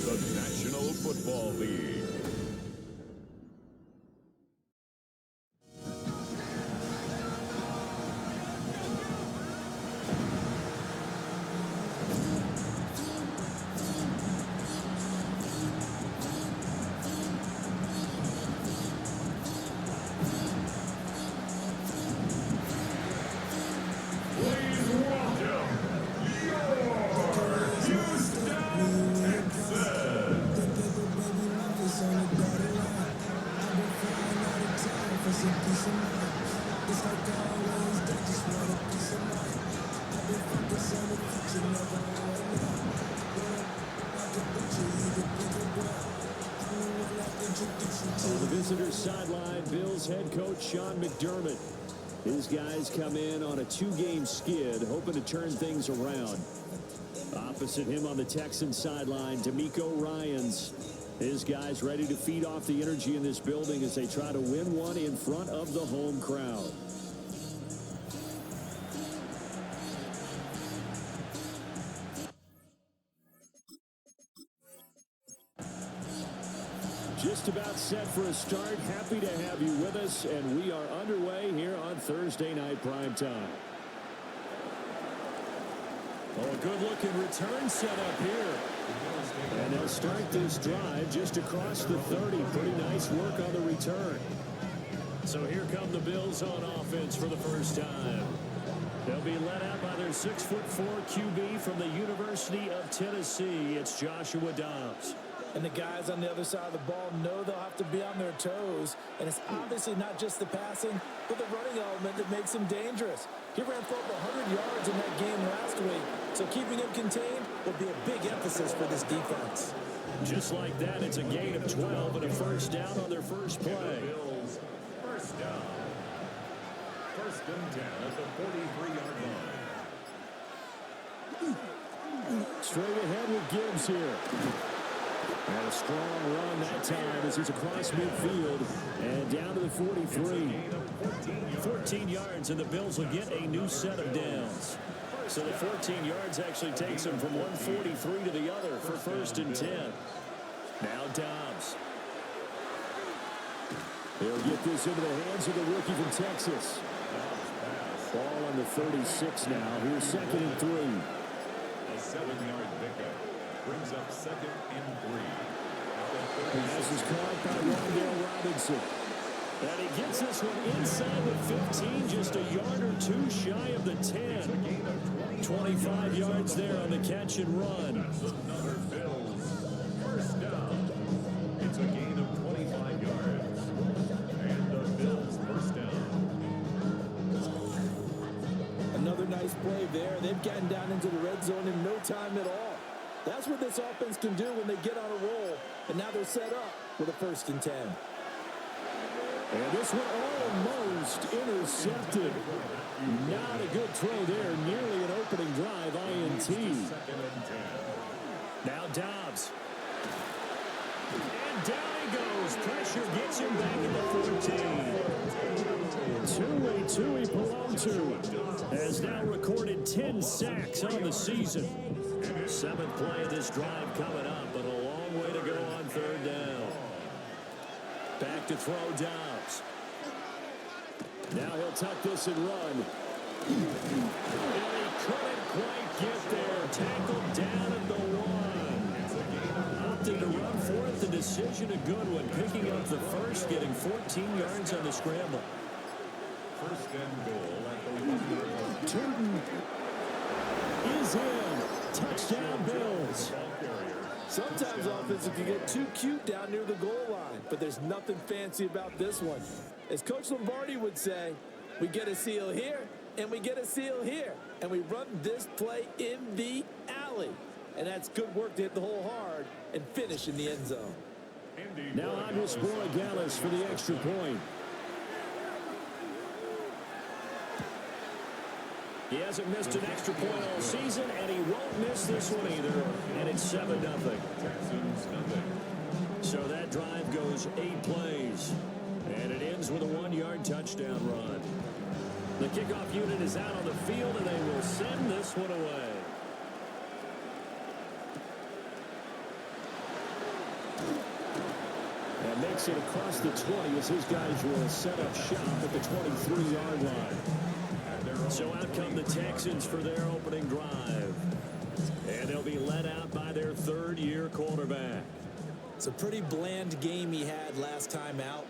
the National Football League. On the visitor's sideline, Bills head coach Sean McDermott. His guys come in on a two-game skid, hoping to turn things around. Opposite him on the Texans sideline, D'Amico Ryans. His guys ready to feed off the energy in this building as they try to win one in front of the home crowd. Just about set for a start. Happy to have you with us, and we are underway here on Thursday Night Primetime. Oh, a good-looking return set up here. And they'll start this drive just across the 30. Pretty nice work on the return. So here come the Bills on offense for the first time. They'll be led out by their 6'4" QB from the University of Tennessee. It's Joshua Dobbs. And the guys on the other side of the ball know they'll have to be on their toes. And it's obviously not just the passing, but the running element that makes him dangerous. He ran for over 100 yards in that game last week, so keeping him contained will be a big emphasis for this defense. Just like that, it's a gain of 12 and a first down on their first play. First down. First and 10 at the 43-yard line. Straight ahead with Gibbs here. And a strong run that time as he's across midfield and down to the 43. 14 yards, and the Bills will get a new set of downs. So the 14 yards actually takes them from 143 to the other for first and 10. Now Dobbs. They'll get this into the hands of the rookie from Texas. Ball on the 36 now. Here's second and 3. A 7-yard pickup brings up second and 3. Pass is caught by Rondale Robinson. And he gets this one inside the 15, just a yard or two shy of the 10. 25 yards there on the catch and run. Another Bills first down. It's a gain of 25 yards. And the Bills first down. Another nice play there. They've gotten down into the red zone in no time at all. That's what this offense can do when they get on a roll. And now they're set up with a first and 10. And this one almost intercepted. Not a good throw there. Nearly an opening drive, INT. Now Dobbs. And down he goes. Pressure gets him back at the 14. Tui Pulotu has now recorded 10 sacks on the season. 7th play of this drive coming up, but a long way to go on third down. Back to throw Dobbs. Now he'll tuck this and run. And he couldn't quite get there. Tackled down at the 1. Opted to run for it. The decision a good one. Picking up the first, getting 14 yards on the scramble. First and goal at the 1-yard line. Turton is in. Touchdown Bills. Sometimes offenses can get too cute down near the goal line, but there's nothing fancy about this one. As Coach Lombardi would say, we get a seal here, and we get a seal here, and we run this play in the alley. And that's good work to hit the hole hard and finish in the end zone. Now Andres Borregales for the extra point. He hasn't missed an extra point all season, and he won't miss this one either. And it's 7-0. So that drive goes 8 plays. And it ends with a 1-yard touchdown run. The kickoff unit is out on the field, and they will send this one away. takes it across the 20 as his guys will set up shop at the 23-yard line. So out come the Texans for their opening drive. And they'll be led out by their third-year quarterback. It's a pretty bland game he had last time out.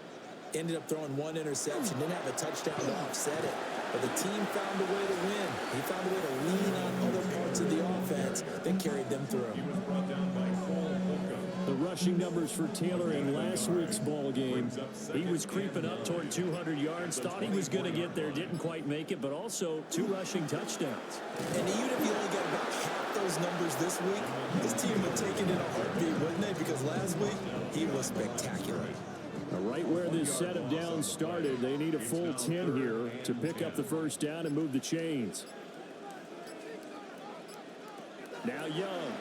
Ended up throwing one interception. Didn't have a touchdown to offset it. But the team found a way to win. He found a way to lean on other parts of the offense that carried them through. He was brought down by the rushing numbers for Taylor in last week's ball game. He was creeping up toward 200 yards. Thought he was going to get there. Didn't quite make it, but also 2 rushing touchdowns. And even if you only got about half those numbers this week, his team would take it in a heartbeat, wouldn't they? Because last week, he was spectacular. Right where this set of downs started, they need a full 10 here to pick up the first down and move the chains. Now Young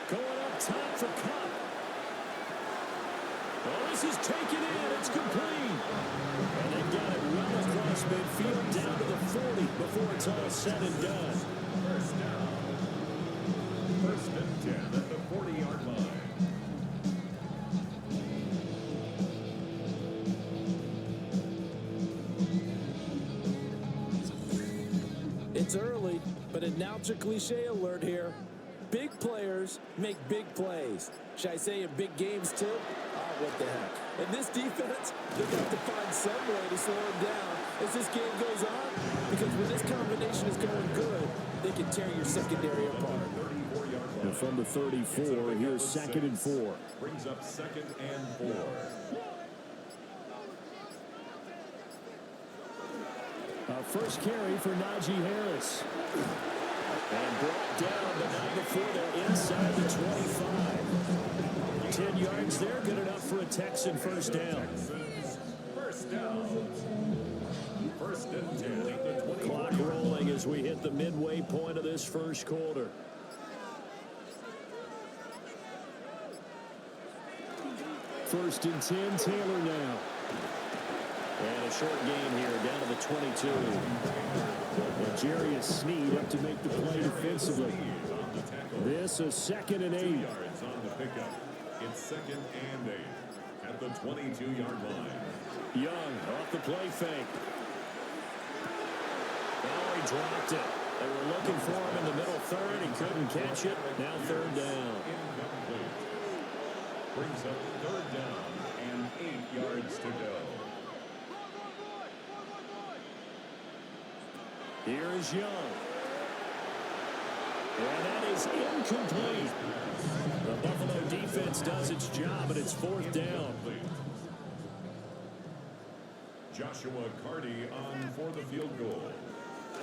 going up top for Cup. Oh, this is taken in. It's complete. And they got it well across midfield down to the 40 before it's all said and done. First down. First and 10 at the 40-yard line. It's early, but announcer cliche alert here. Big players make big plays. Should I say in big games too? Oh, what the heck. And this defense, they're going to have to find some way to slow him down as this game goes on. Because when this combination is going good, they can tear your secondary apart. And from the 34, here's 2nd and 4. Brings up 2nd and 4. First carry for Najee Harris. And brought down, but not before they're inside the 25. 10 yards there, good enough for a Texan first down. First down. First and 10 at the 20. Clock rolling as we hit the midway point of this first quarter. First and 10, Taylor now. And a short game here, down to the 22. And Jarius Sneed up to make the play defensively. This is 2nd and 8. 2 yards on the pickup. It's 2nd and 8 at the 22-yard line. Young off the play fake. Oh, he dropped it. They were looking for him in the middle third. He couldn't catch it. Now 3rd down. Incomplete. Brings up 3rd down and 8 yards to go. Here is Young. And that is incomplete. The Buffalo defense does its job, and it's 4th down. Joshua Carty on for the field goal. A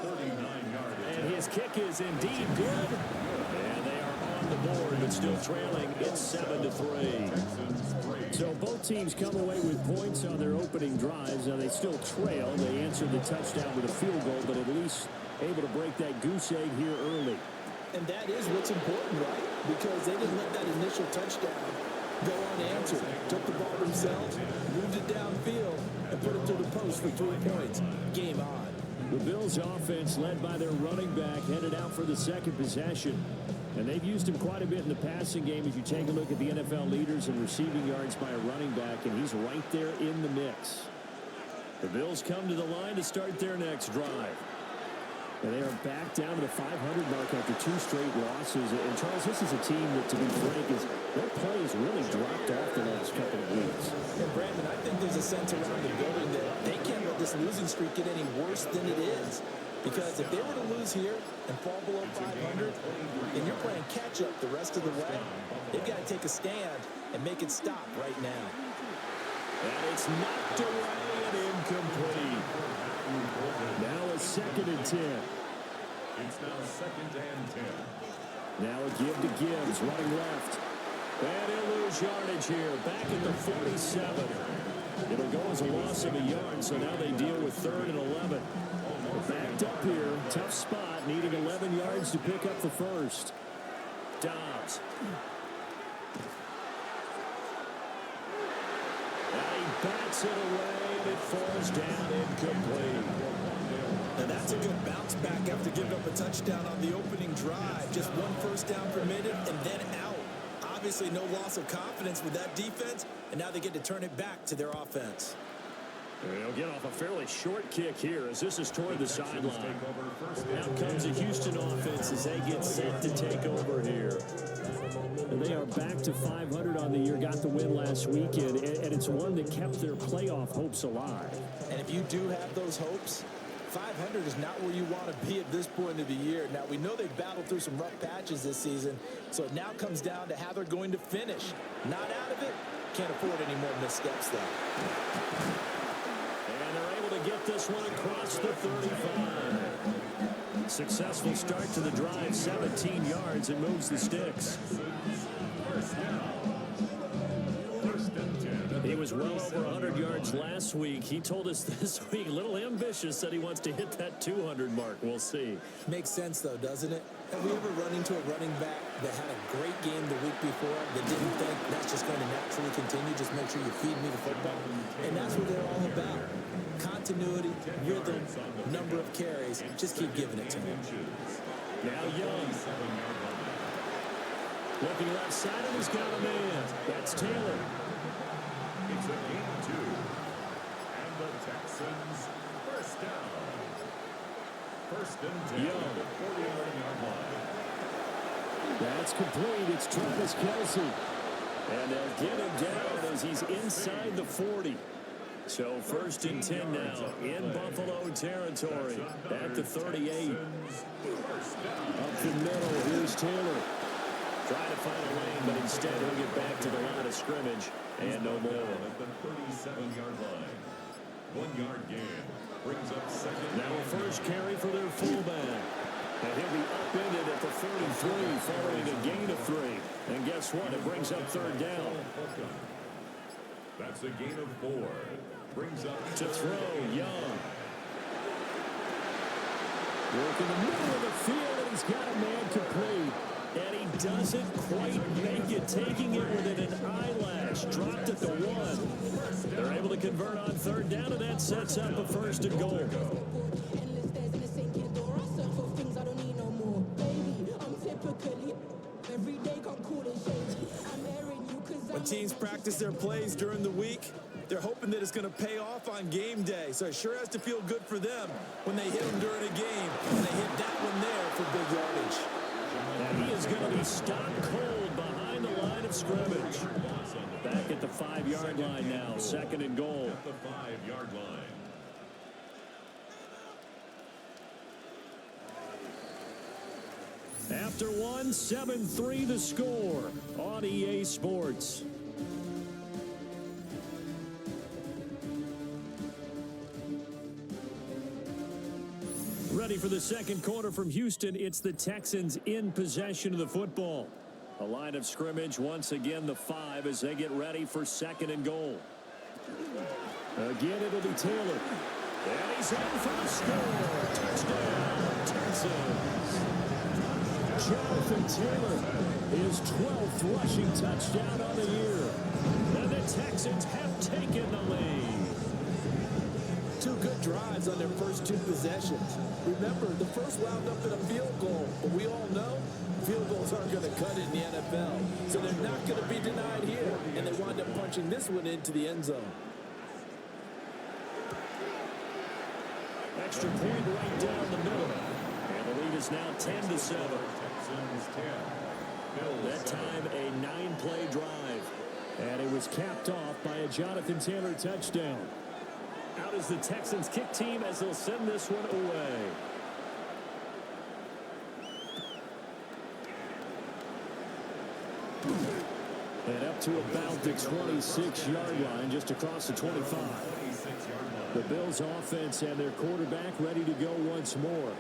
39-yard attempt. And his kick is indeed good. And they are on the board, but still trailing. It's 7-3. So both teams come away with points on their opening drives. Now they still trail. They answered the touchdown with a field goal, but at least able to break that goose egg here early. And that is what's important, right? Because they didn't let that initial touchdown go unanswered. Took the ball themselves, moved it downfield, and put it to the post for 3 points. Game on. The Bills' offense, led by their running back, headed out for the second possession. And they've used him quite a bit in the passing game as you take a look at the NFL leaders in receiving yards by a running back, and he's right there in the mix. The Bills come to the line to start their next drive. And they are back down to the 500 mark after 2 straight losses. And, Charles, this is a team that, to be frank, their play has really dropped off the last couple of weeks. And, Brandon, I think there's a sense around the building that they can't let this losing streak get any worse than it is. Because if they were to lose here and fall below 500, then you're playing catch-up the rest of the way. They've got to take a stand and make it stop right now. And it's knocked away and incomplete. Now a 2nd and 10. It's now 2nd and 10. Now a give to Gibbs, running left. And he'll lose yardage here, back at the 47. It'll go as a loss of a yard, so now they deal with 3rd and 11. Backed up here, tough spot, needing 11 yards to pick up the first. Dobbs. And he bats it away, and it falls down incomplete. And that's a good bounce back after giving up a touchdown on the opening drive. Just 1 first down permitted and then out. Obviously, no loss of confidence with that defense, and now they get to turn it back to their offense. They'll get off a fairly short kick here as this is toward the sideline. Now comes the Houston offense as they get set to take over here. And they are back to 500 on the year, got the win last weekend, and it's one that kept their playoff hopes alive. And if you do have those hopes, 500 is not where you want to be at this point of the year. Now, we know they've battled through some rough patches this season, so it now comes down to how they're going to finish. Not out of it, can't afford any more missteps, though. And they're able to get this one across the 35. Successful start to the drive, 17 yards, and moves the sticks. He was well over 100 yards last week. He told us this week, a little ambitious, that he wants to hit that 200 mark. We'll see. Makes sense, though, doesn't it? Have we ever run into a running back that had a great game the week before that didn't think that's just going to naturally continue? Just make sure you feed me the football. And that's what they're all about. Continuity, rhythm, number of carries. Just keep giving it to him. Now Young. Looking left side, and he's got a man. That's Taylor. It's a game 2. And the Texans first down. First and 10 Young. at the 49-yard line. That's complete. It's Travis Kelce. And they'll get him down as he's inside the 40. So first and 10 now in Buffalo territory at the 38. Up the middle, here's Taylor. Trying to find a lane, but instead he'll get back to the line of scrimmage. And no more. At the 37-yard line. 1 yard gain. Brings up second. Now a first carry for their fullback. And he'll be upended at the 43 following a gain of 3. And guess what? It brings up third down. That's a gain of 4. Brings up To throw, Young. Work in the middle of the field, and he's got a man complete. And he doesn't quite make it, taking it within an eyelash. Dropped at the 1. They're able to convert on third down, and that sets up a first and goal. When teams practice their plays during the week, they're hoping that it's going to pay off on game day. So it sure has to feel good for them when they hit them during a game. And they hit that one there for big yardage. And he is going to be stopped cold behind the line of scrimmage. Back at the 5-yard line now, second and goal. at the 5-yard line. After one, 7-3 the score on EA Sports. Ready for the second quarter from Houston. It's the Texans in possession of the football. A line of scrimmage once again the 5 as they get ready for second and goal. Again it'll be Taylor. And he's in for the score. Touchdown, Texans. Jonathan Taylor, his 12th rushing touchdown on the year. And the Texans have taken the lead. 2 good drives on their first 2 possessions. Remember, the first wound up in a field goal, but we all know field goals aren't going to cut it in the NFL. So they're not going to be denied here, and they wind up punching this one into the end zone. Extra point right down the middle. And the lead is now 10-7. Texans 10. That time a 9-play drive. And it was capped off by a Jonathan Taylor touchdown. Out is the Texans kick team as they'll send this one away. And up to about the 26-yard line, just across the 25. The Bills offense and their quarterback ready to go once more.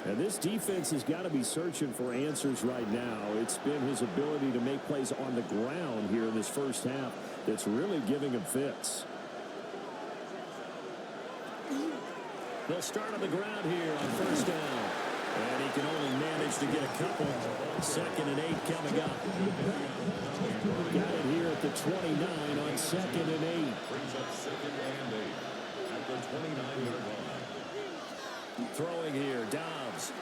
And this defense has got to be searching for answers right now. It's been his ability to make plays on the ground here in this first half that's really giving him fits. They'll start on the ground here on first down. And he can only manage to get a couple. Second and 8 coming up. Got it here at the 29 on second and 8. Brings up second and 8 at the 29-yard line. Throwing here, Dobbs.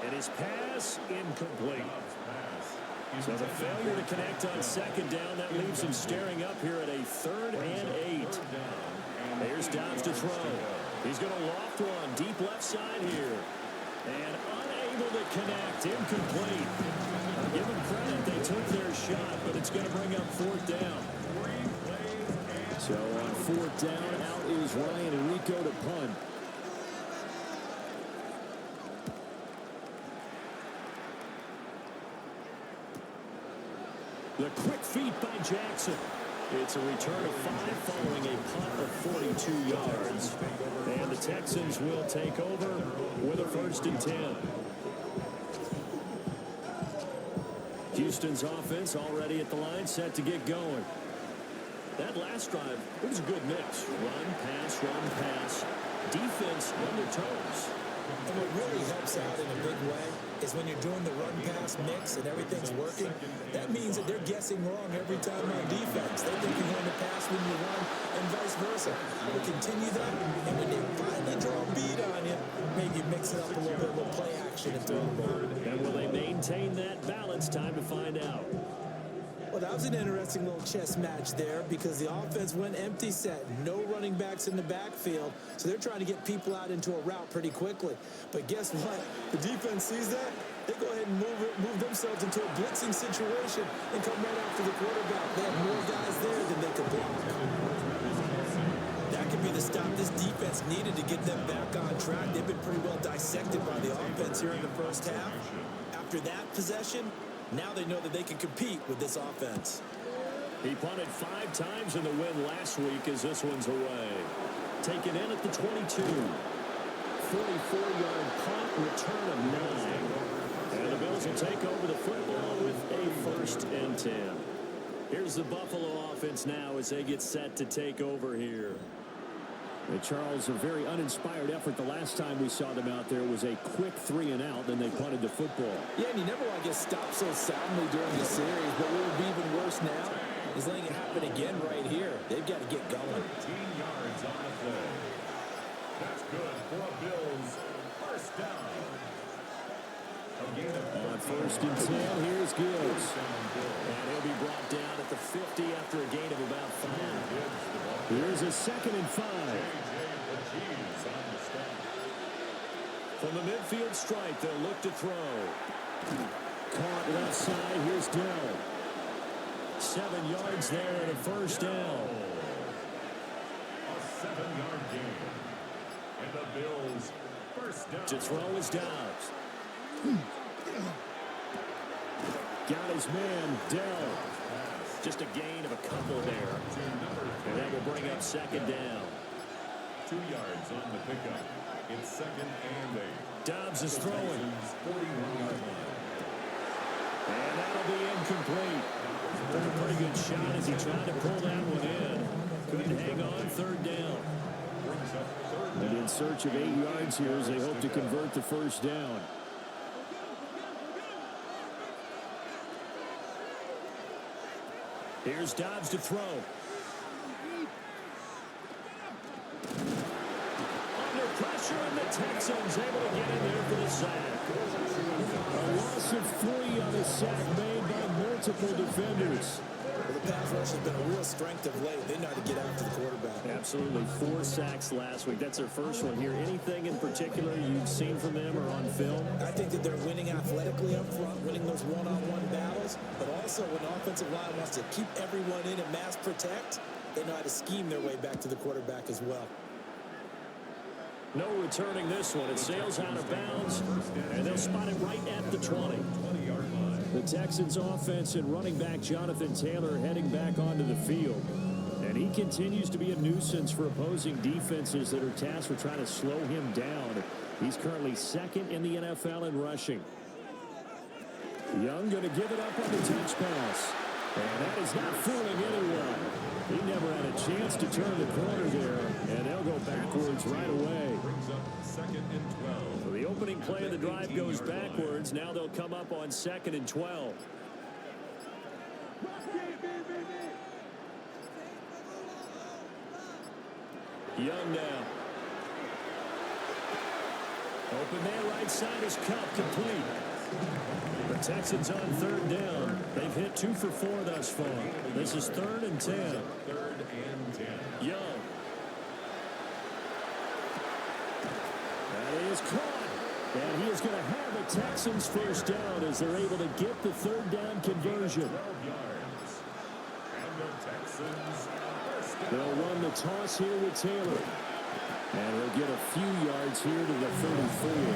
And his pass incomplete. Pass So the failure to connect on second down, that leaves him staring up here at a 3rd and 8. Here's Dobbs to throw. He's going to loft one deep left side here. And unable to connect. Incomplete. Give them credit. They took their shot, but it's going to bring up 4th down. So on 4th down, out is Ryan Enrico to punt. The quick feet by Jackson. It's a return of 5 following a punt of 42 yards. And the Texans will take over with a 1st and 10. Houston's offense already at the line, set to get going. That last drive, it was a good mix. Run, pass. Defense on their toes. And what really helps out in a big way is when you're doing the run-pass mix and everything's working, that means that they're guessing wrong every time on defense. They think you're going to pass when you run and vice versa. We'll continue that, and when they finally draw a beat on you, maybe mix it up a little bit, a little play action and throw the ball. And will they maintain that balance? Time to find out. Well, that was an interesting little chess match there because the offense went empty set. No running backs in the backfield, so they're trying to get people out into a route pretty quickly. But guess what? The defense sees that. They go ahead and move themselves into a blitzing situation and come right after the quarterback. They have more guys there than they could block. That could be the stop this defense needed to get them back on track. They've been pretty well dissected by the offense here in the first half. After that possession, now they know that they can compete with this offense. He punted 5 times in the win last week as this one's away. Taken in at the 22. 44-yard punt, return of 9. And the Bills will take over the football with a 1st and 10. Here's the Buffalo offense now as they get set to take over here. And Charles, a very uninspired effort the last time we saw them out there was a quick 3 and out, then they punted the football. Yeah, and you never want to get stopped so soundly during the series, but what would be even worse now is letting it happen again right here. They've got to get going. 15 yards on the play. That's good for Bills. 1st down. On 1st and 10, here's Gibbs. And he'll be brought down at the 50 after a gain of about 5. Here's a 2nd and 5. From the midfield stripe, they'll look to throw. Caught left side, here's Dell. 7 yards there and a 1st down. A 7-yard gain. And the Bills 1st down. To throw is Dobbs. Got his man, Dell. Just a gain of a couple there. And that will bring up 2nd down. 2 yards on the pickup. It's 2nd and 8. Dobbs is throwing. 41-yard line. And that'll be incomplete. Took a pretty good shot as he tried to pull that one in. Couldn't hang on, 3rd down. And in search of 8 yards here as they hope to convert the 1st down. Here's Dobbs to throw. Under pressure, and the Texans able to get in there for the sack. A loss of 3 on a sack made by multiple defenders. Well, the pass rush has been a real strength of late. They know how to get after the quarterback. Absolutely. 4 sacks last week. That's their first one here. Anything in particular you've seen from them or on film? I think that they're winning athletically up front, winning those one-on-one battles, but also when the offensive line wants to keep everyone in and mass protect, they know how to scheme their way back to the quarterback as well. No returning this one. It sails out of bounds, and they'll spot it right at the 20. The Texans offense and running back Jonathan Taylor heading back onto the field. And he continues to be a nuisance for opposing defenses that are tasked with trying to slow him down. He's currently 2nd in the NFL in rushing. Young going to give it up on the touch pass. And that is not fooling anyone. He never had a chance to turn the corner there, and they'll go backwards right away. Brings up 2nd and 12. So the opening play of the drive goes backwards. Now they'll come up on 2nd and 12. Young now. Open man right side is Cup complete. The Texans on third down. They've hit 2 for 4 thus far. This is 3rd and 10. 3rd and 10. Young. That is caught. And he is going to have the Texans first down as they're able to get the 3rd down conversion. 12 yards. And the Texans first down. They'll run the toss here with Taylor. And he'll get a few yards here to the 34.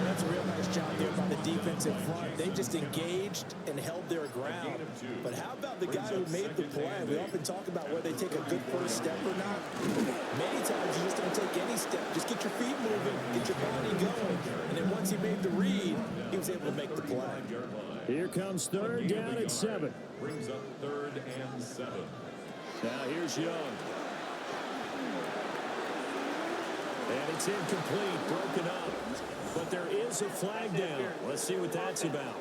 That's a real nice job there by the defensive front. They just engaged and held their ground. But how about the guy who made the play? We often talk about whether they take a good first step or not. Many times you just don't take any step. Just get your feet moving, get your body going. And then once he made the read, he was able to make the play. Here comes 3rd down at 7. Brings up 3rd and 7. Now here's Young. And it's incomplete, broken up. But there is a flag down. Let's see what that's about.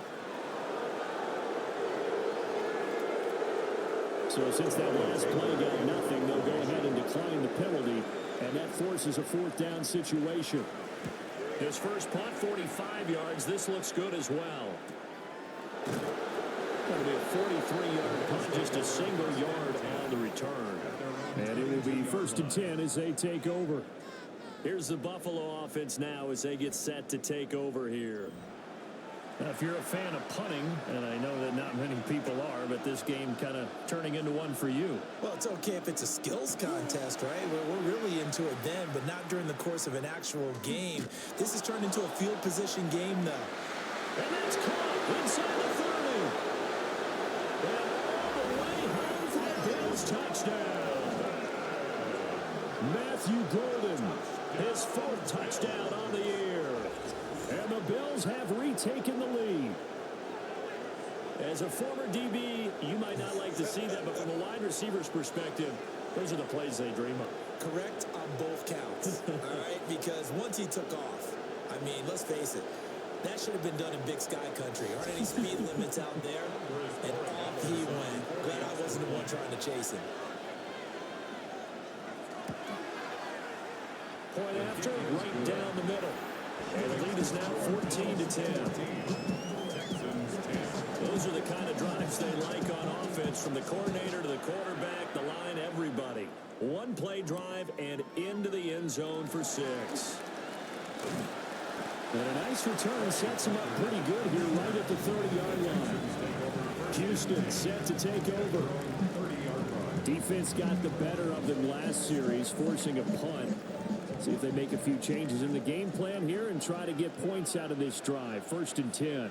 So since that last play got nothing, they'll go ahead and decline the penalty, and that forces a 4th down situation. His first punt, 45 yards. This looks good as well. Going to be a 43-yard punt, just a single yard on the return. And it will be 1st and 10 as they take over. Here's the Buffalo offense now as they get set to take over here. Now, if you're a fan of punting, and I know that not many people are, but this game kind of turning into one for you. Well, it's okay if it's a skills contest, right? We're really into it then, but not during the course of an actual game. This has turned into a field position game, though. And that's caught inside the 30. And all the way home for the Bills touchdown. Matthew Golden, his 4th touchdown on the year. And the Bills have retaken the lead. As a former DB, you might not like to see that, but from a wide receiver's perspective, those are the plays they dream of. Correct on both counts, all right? Because once he took off, I mean, let's face it, that should have been done in Big Sky Country. Aren't any speed limits out there? And off he went. Glad I wasn't the one trying to chase him. Point after, right down the middle. And the lead is now 14-10. Those are the kind of drives they like on offense, from the coordinator to the quarterback, the line, everybody. One play drive and into the end zone for 6. And a nice return sets him up pretty good here right at the 30-yard line. Houston set to take over. Defense got the better of them last series, forcing a punt. See if they make a few changes in the game plan here and try to get points out of this drive. 1st and 10.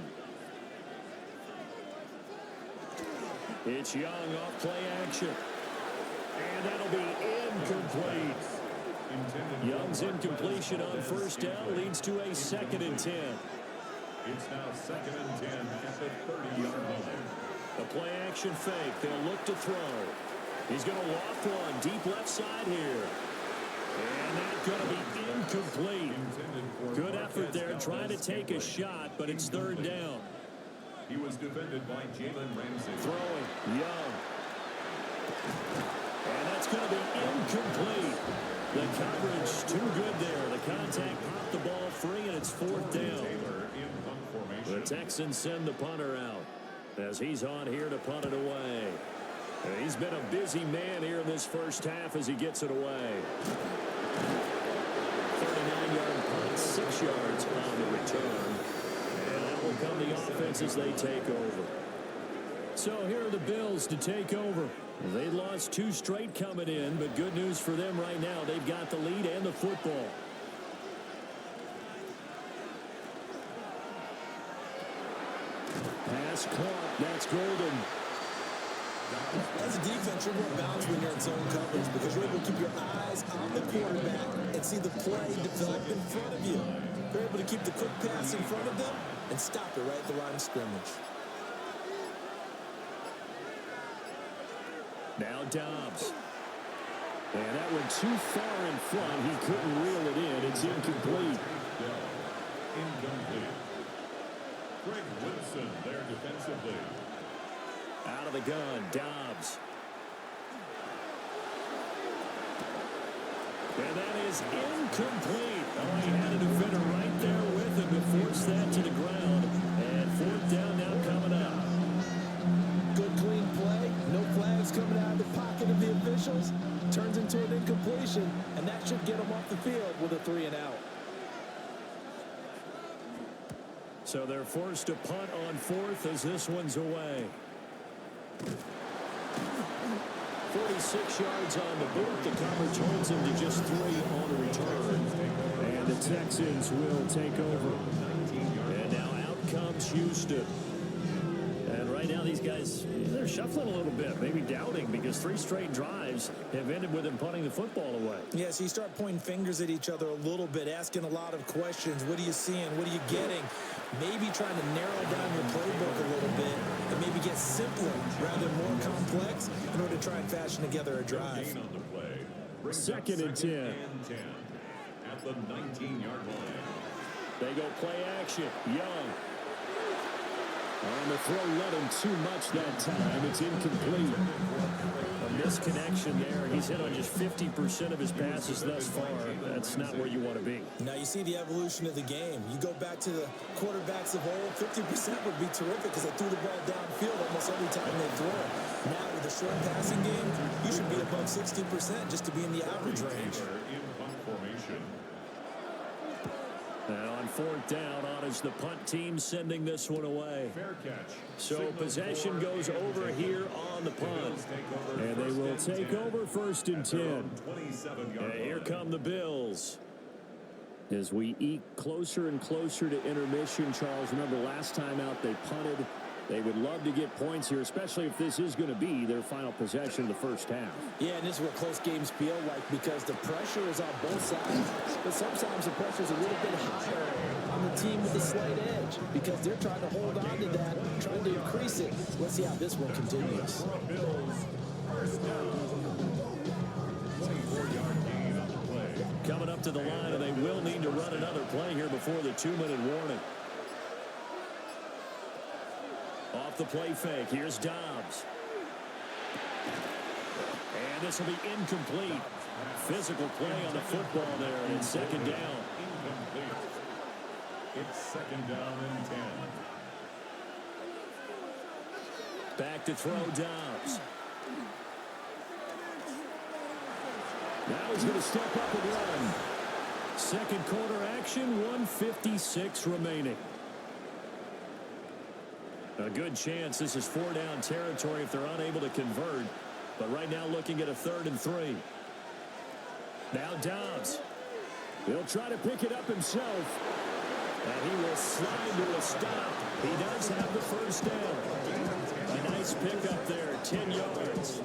It's Young off play action. And that'll be incomplete. Young's incompletion on 1st down leads to a 2nd and 10. It's now 2nd and 10 at the 30-yard line. A play action fake. They'll look to throw. He's going to loft one deep left side here. And that's going to be incomplete. Good effort there trying to take a shot, but it's 3rd down. He was defended by Jalen Ramsey. Throwing, Young. And that's going to be incomplete. The coverage too good there. The contact popped the ball free, and it's 4th down. The Texans send the punter out as he's on here to punt it away. And he's been a busy man here in this first half as he gets it away. 39-yard punt, 6 yards on the return. And that will come the offense as they take over. So here are the Bills to take over. They lost 2 straight coming in, but good news for them right now. They've got the lead and the football. Pass caught. That's Golden. As a defense, you're more balanced when you're in zone coverage because you're able to keep your eyes on the quarterback and see the play develop in front of you. You're able to keep the quick pass in front of them and stop it right at the line of scrimmage. Now Dobbs. And that went too far in front. He couldn't reel it in. It's incomplete. Incomplete. Greg Wilson there defensively. Out of the gun, Dobbs. And that is incomplete. Oh, he had a defender right there with him to force that to the ground. And fourth down now coming up. Good clean play. No flags coming out of the pocket of the officials. Turns into an incompletion, and that should get him off the field with a 3-and-out. So they're forced to punt on fourth as this one's away. 46 yards on the boot. The coverage holds him to just 3 on the return. And the Texans will take over. And now out comes Houston. And right now these guys, they're shuffling a little bit, maybe doubting, because 3 straight drives have ended with them punting the football away. Yeah, so you start pointing fingers at each other a little bit, asking a lot of questions. What are you seeing? What are you getting? Maybe trying to narrow down your playbook a little bit and maybe get simpler rather than more complex in order to try and fashion together a drive. Gain on the play. Brings up Second and 10. At the 19-yard line. They go play action. Young. On the throw, let him too much that time. It's incomplete. A misconnection there. He's hit on just 50% of his passes thus far. That's not where you want to be. Now you see the evolution of the game. You go back to the quarterbacks of old, 50% would be terrific because they threw the ball downfield almost every time they throw. Now with the short passing game, you should be above 60% just to be in the average range. In punt formation. And on fourth down, on is the punt team sending this one away. Fair catch. So possession goes over here on the punt. And they will take over first and 10. And here come the Bills. As we eke closer and closer to intermission, Charles, remember last time out they punted. They would love to get points here, especially if this is going to be their final possession of the first half. Yeah, and this is what close games feel like because the pressure is on both sides, but sometimes the pressure is a little bit higher on the team with the slight edge because they're trying to hold on to that, trying to increase it. Let's see how this one continues. Coming up to the line, and they will need to run another play here before the 2-minute warning. Off the play fake, here's Dobbs. And this will be incomplete. Physical play on the football there, and it's second down. Incomplete. It's second down and 10. Back to throw Dobbs. Now he's going to step up and run. Second quarter action, 1:56 remaining. A good chance this is 4-down territory if they're unable to convert. But right now looking at a 3rd and 3. Now Dobbs. He'll try to pick it up himself. And he will slide to a stop. He does have the first down. A nice pickup there, 10 yards.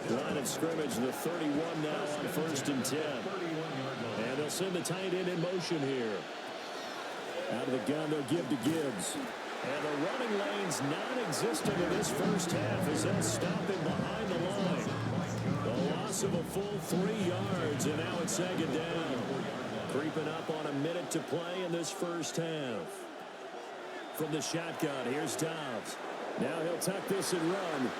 Line of scrimmage, the 31 now on 1st and 10. And they'll send the tight end in motion here. Out of the gun, they'll give to Gibbs. And the running lane's non-existent in this first half as they'll stop him behind the line. The loss of a full 3 yards, and now it's second down. Creeping up on a minute to play in this first half. From the shotgun, here's Dobbs. Now he'll tuck this and run.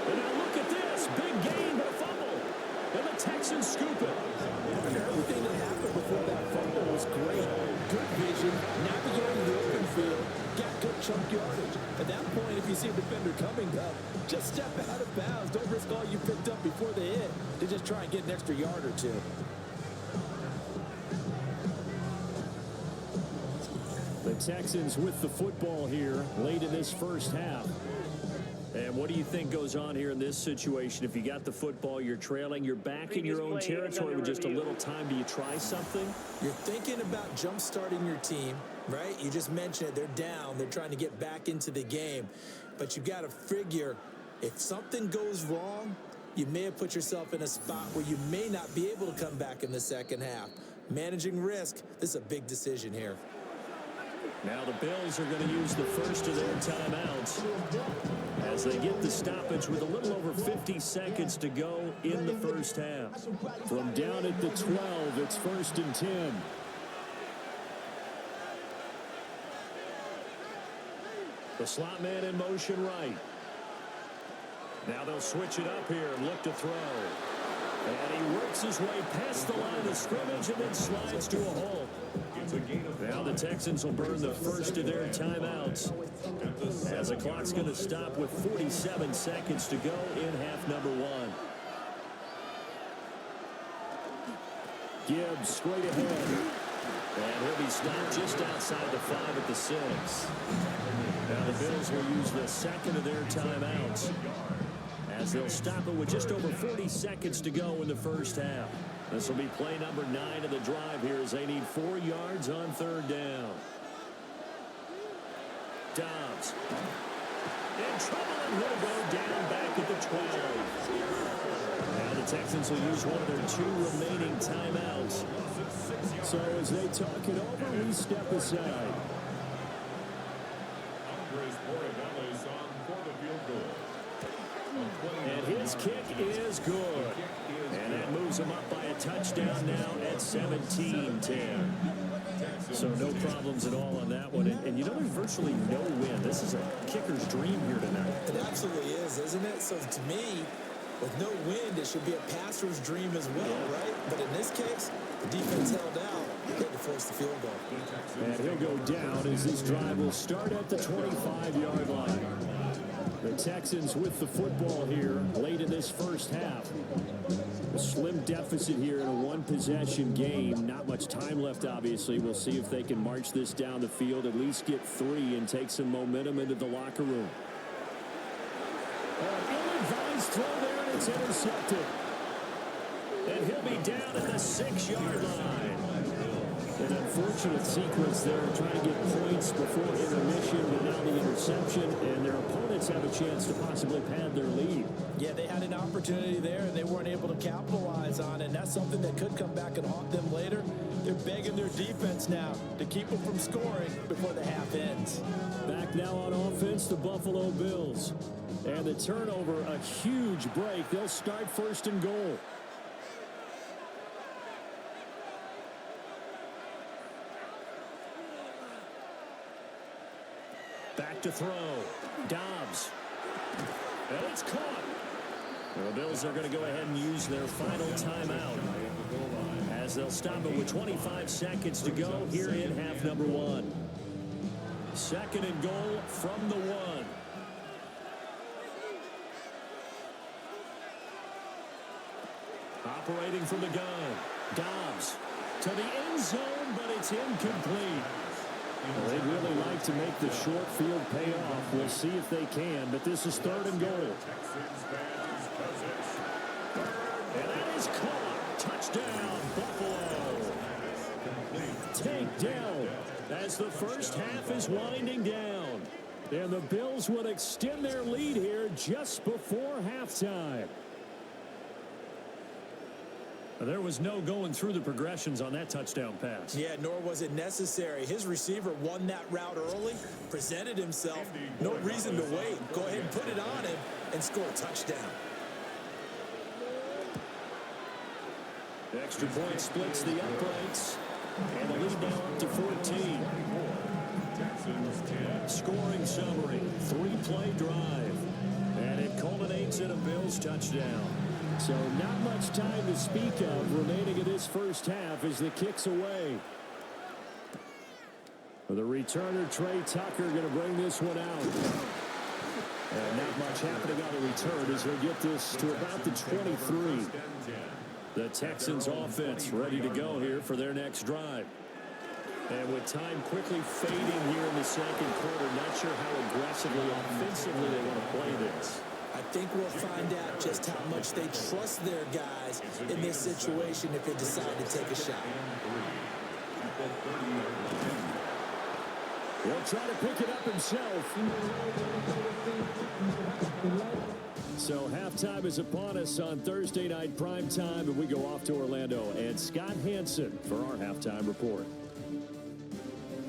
And now look at this. Big gain, but a fumble. And the Texans scoop it. Everything that happened before that fumble was great. Good vision, navigating the open field, got good chunk yardage. At that point, if you see a defender coming up, just step out of bounds. Don't risk all you picked up before they hit to just try and get an extra yard or two. The Texans with the football here late in this first half. And what do you think goes on here in this situation? If you got the football, you're trailing, you're back in your own territory with just a little time. Do you try something? You're thinking about jump-starting your team, right? You just mentioned it. They're down. They're trying to get back into the game. But you got to figure if something goes wrong, you may have put yourself in a spot where you may not be able to come back in the second half. Managing risk, this is a big decision here. Now the Bills are going to use the first of their timeouts as they get the stoppage with a little over 50 seconds to go in the first half. From down at the 12, it's 1st and 10. The slot man in motion right. Now they'll switch it up here and look to throw. And he works his way past the line of scrimmage and then slides to a hole. Now the Texans will burn the first of their timeouts, as the clock's going to stop with 47 seconds to go in half number one. Gibbs straight ahead. And he'll be stopped just outside the 5 at the 6. Now the Bills will use the second of their timeouts, as they'll stop it with just over 40 seconds to go in the first half. This will be play number 9 of the drive here, as they need 4 yards on third down. Dobbs in trouble, and he'll go down back at the 12. Now the Texans will use one of their 2 remaining timeouts. So as they talk it over, we step aside. And his kick is good. And that moves him up by a touchdown now at 17-10. So no problems at all on that one. And you know, there's virtually no win. This is a kicker's dream here tonight. It absolutely is, isn't it? So to me, with no wind, it should be a passer's dream as well, right? But in this case, the defense held out. They had to force the field goal. And he'll go down as this drive will start at the 25-yard line. The Texans with the football here late in this first half. A slim deficit here in a one-possession game. Not much time left, obviously. We'll see if they can march this down the field, at least get 3 and take some momentum into the locker room. Ill-advised throw there, and it's intercepted. And he'll be down at the 6-yard line. An unfortunate sequence there, trying to get points before intermission, but now the interception, and their opponents have a chance to possibly pad their lead. Yeah, they had an opportunity there, and they weren't able to capitalize on it, and that's something that could come back and haunt them later. They're begging their defense now to keep them from scoring before the half ends. Back now on offense, the Buffalo Bills. And the turnover, a huge break. They'll start first and goal. Back to throw. Dobbs. And it's caught. The Bills are going to go ahead and use their final timeout, as they'll stop it with 25 seconds to go here in half number 1. Second and goal from the 1. Operating from the gun. Dobbs to the end zone, but it's incomplete. Well, they'd really like to make the short field pay off. We'll see if they can, but this is third and goal. And that is caught. Touchdown, Buffalo. Take down as the first half is winding down. And the Bills would extend their lead here just before halftime. There was no going through the progressions on that touchdown pass. Yeah, nor was it necessary. His receiver won that route early, presented himself. No reason to wait. Go ahead and put it on him and score a touchdown. The extra point splits the uprights, and the lead now up to 14. Scoring summary, 3-play drive, and it culminates in a Bills touchdown. So not much time to speak of remaining in this first half as the kick's away. The returner, Trey Tucker, going to bring this one out. And not much happening on the return as we get this to about the 23. The Texans offense ready to go here for their next drive. And with time quickly fading here in the second quarter, not sure how aggressively, offensively they want to play this. I think we'll find out just how much they trust their guys in this situation if they decide to take a shot. He'll try to pick it up himself. So halftime is upon us on Thursday night primetime, and we go off to Orlando. And Scott Hansen for our halftime report.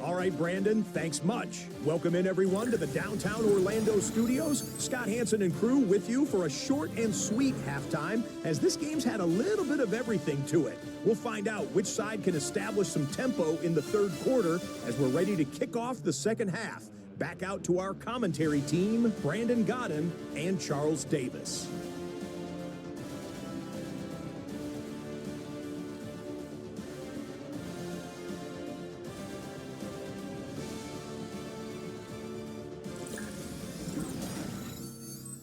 All right, Brandon, thanks much. Welcome in, everyone, to the downtown Orlando studios. Scott Hansen and crew with you for a short and sweet halftime, as this game's had a little bit of everything to it. We'll find out which side can establish some tempo in the third quarter as we're ready to kick off the second half. Back out to our commentary team, Brandon Godden and Charles Davis.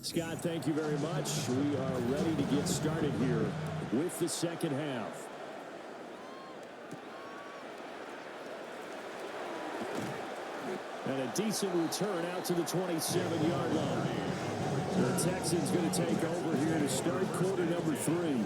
Scott, thank you very much. We are ready to get started here with the second half. And a decent return out to the 27-yard line. The Texans going to take over here to start quarter number 3.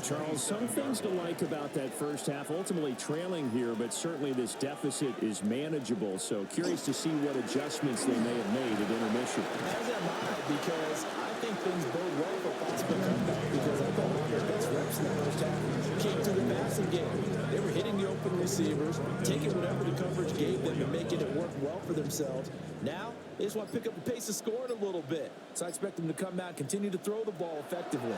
Charles, some things to like about that first half. Ultimately trailing here, but certainly this deficit is manageable. So curious to see what adjustments they may have made at intermission. As am I, because I think things bode well for possible comeback, because I thought one of their best reps in the first half came through the passing game. They were hitting the open receivers, taking whatever the coverage gave them and making it work well for themselves. Now, they just want to pick up the pace of scoring a little bit. So I expect them to come out and continue to throw the ball effectively.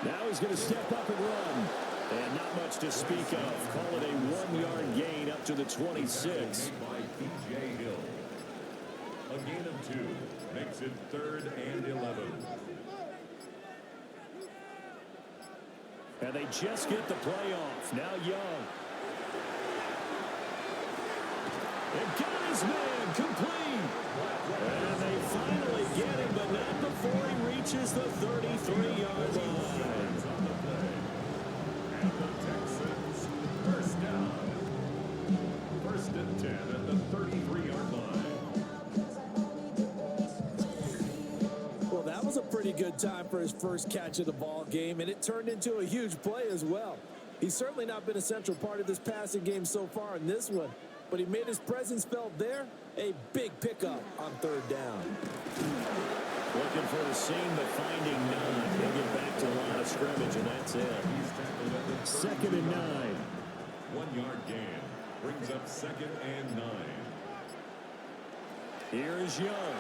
Now he's going to step up and run. And not much to speak of. Call it a 1-yard gain up to the 26. By P.J. Hill. A gain of 2 makes it 3rd and 11. And they just get the play off. Now Young. They got his man complete. And they finally get him, but not before he reaches the 33-yard line. And the Texans, first down. 1st and 10 at the 33-yard line. Well, that was a pretty good time for his first catch of the ball game, and it turned into a huge play as well. He's certainly not been a central part of this passing game so far in this one, but he made his presence felt there. A big pickup on 3rd down. Looking for the seam, but finding none. He'll get back to the line of scrimmage, and that's it. He's tackled at the 2nd and 9. 1-yard gain brings up 2nd and 9. Here is Young.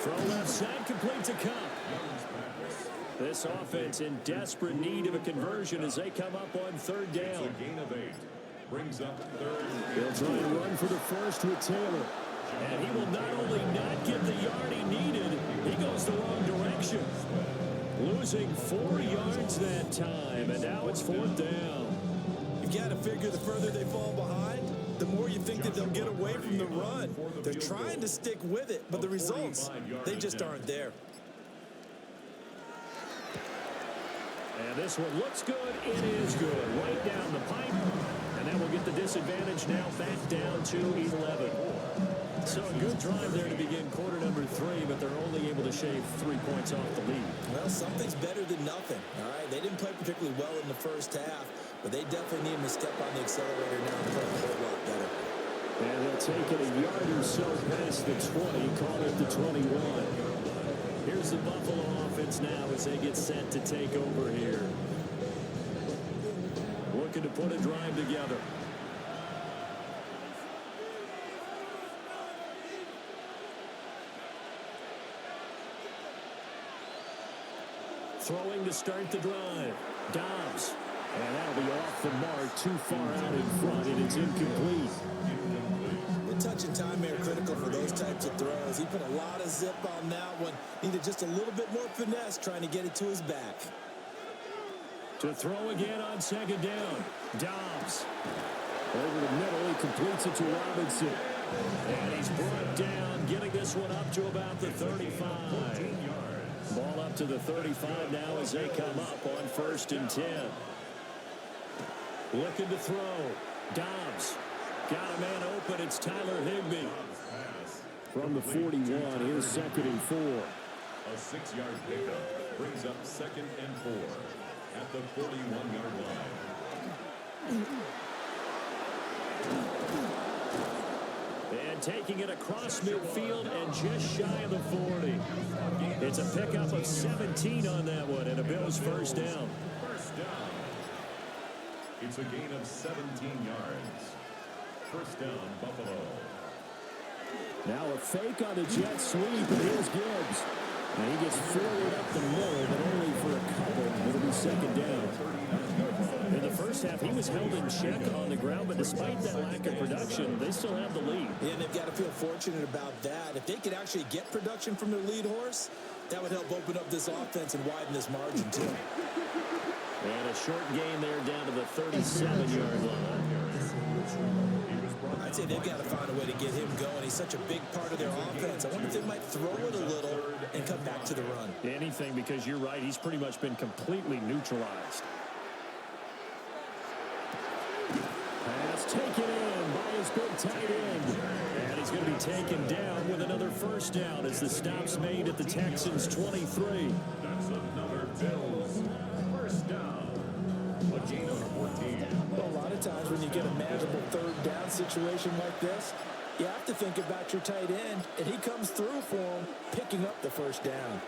Throw left side, complete to Cup. Young's pass. This offense in desperate need of a conversion as they come up on 3rd It's down. a gain of 8. Brings up 3rd. They'll try and run for the first with Taylor. And he will not only not get the yard he needed, he goes the wrong direction. Losing 4 yards that time, and now it's 4th down. You've got to figure the further they fall behind, the more you think that they'll get away from the run. They're trying to stick with it, but the results, they just aren't there. And this one looks good. It is good. Right down the pipe. And that will get the disadvantage now back down to 11. So a good drive there to begin quarter number 3, but they're only able to shave 3 points off the lead. Well, something's better than nothing, all right? They didn't play particularly well in the first half, but they definitely need him to step on the accelerator now and play a whole lot better. And they'll take it a yard or so past the 20, call it the 21. Here's the Buffalo offense now as they get set to take over here. Looking to put a drive together. Throwing to start the drive. Dobbs. And that'll be off the mark, too far out in front, and it's incomplete. The touch and time are critical for those types of throws. He put a lot of zip on that one. Needed just a little bit more finesse trying to get it to his back. To throw again on 2nd down. Dobbs. Over the middle, he completes it to Robinson. And he's brought down, getting this one up to about the 35. Ball up to the 35 now as they come up on 1st and 10. Looking to throw. Dobbs. Got a man open. It's Tyler Higbee. From the 41, here's 2nd and 4. A 6-yard pickup brings up 2nd and 4 at the 41-yard line. And taking it across midfield and just shy of the 40. It's a pickup of 17 on that one, and a Bills first down. First down. It's a gain of 17 yards. First down, Buffalo. Now a fake on the jet sweep, and here's Gibbs. And he gets forward up the middle, but only for a couple. It'll be 2nd down. In the first half, he was held in check on the ground, but despite that lack of production, they still have the lead. Yeah, and they've got to feel fortunate about that. If they could actually get production from their lead horse, that would help open up this offense and widen this margin, too. And a short gain there down to the 37-yard line. He was brought I'd say they've got to find a way to get him going. He's such a big part of their offense. I wonder if they might throw it a little and come back to the run. Anything, because you're right. He's pretty much been completely neutralized. Pass taken in by his big tight end. And he's going to be taken down with another first down as the stop's made at the Texans' 23. That's another Bills first down. A gain of 14. Well, a lot of times when you get a manageable third down situation like this, you have to think about your tight end, and he comes through for him, picking up the first down.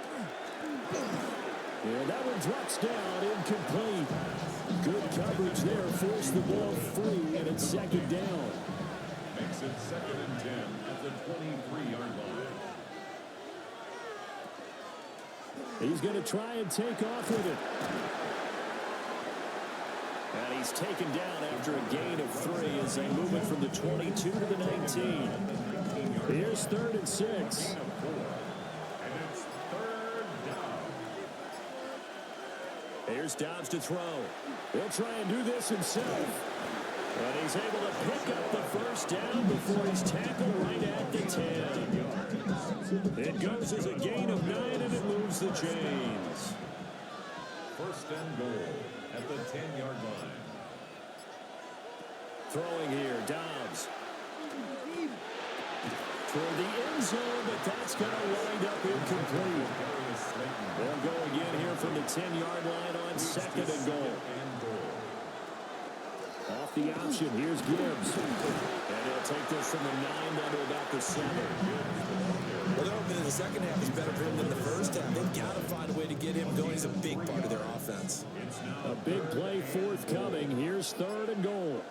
Yeah, that one drops down, incomplete. Good coverage there, forced the ball free, and it's second down. Makes it 2nd and 10 at the 23-yard line. He's going to try and take off with it. And he's taken down after a gain of 3 as they move it from the 22 to the 19. Here's 3rd and 6. And it's 3rd down. Here's Dobbs to throw. He'll try and do this himself. And he's able to pick up the first down before he's tackled right at the 10. It goes as a gain of 9, and it moves the chains. 1st and goal at the 10-yard line. Throwing here, Dobbs. Toward the end zone, but that's going to wind up incomplete. They'll go again here from the 10-yard line on 2nd and goal. Off the option, here's Gibbs. And he'll take this from the 9 down to about the 7. Well, they're hoping that the second half is better for him than the first half. They've got to find a way to get him going. He's a big part of their offense. A big play forthcoming. Here's 3rd and goal.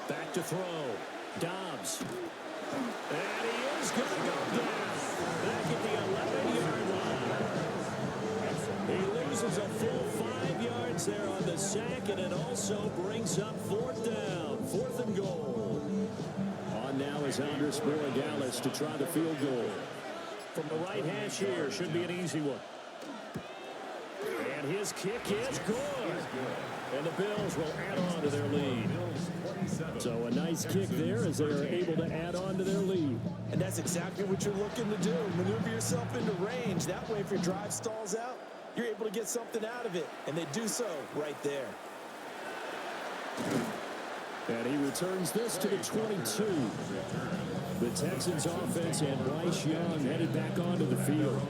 Back to throw. Dobbs. And he is going to go down back at the 11-yard line. He loses a full 5 yards there on the sack, and it also brings up 4th down. 4th and goal. On now is Andres Borregales to try the field goal. From the right hash here, should be an easy one. And his kick is good. And the Bills will add on to their lead. So a nice kick there as they are able to add on to their lead. And that's exactly what you're looking to do. Maneuver yourself into range. That way, if your drive stalls out, you're able to get something out of it. And they do so right there. And he returns this to the 22. The Texans offense and Bryce Young headed back onto the field.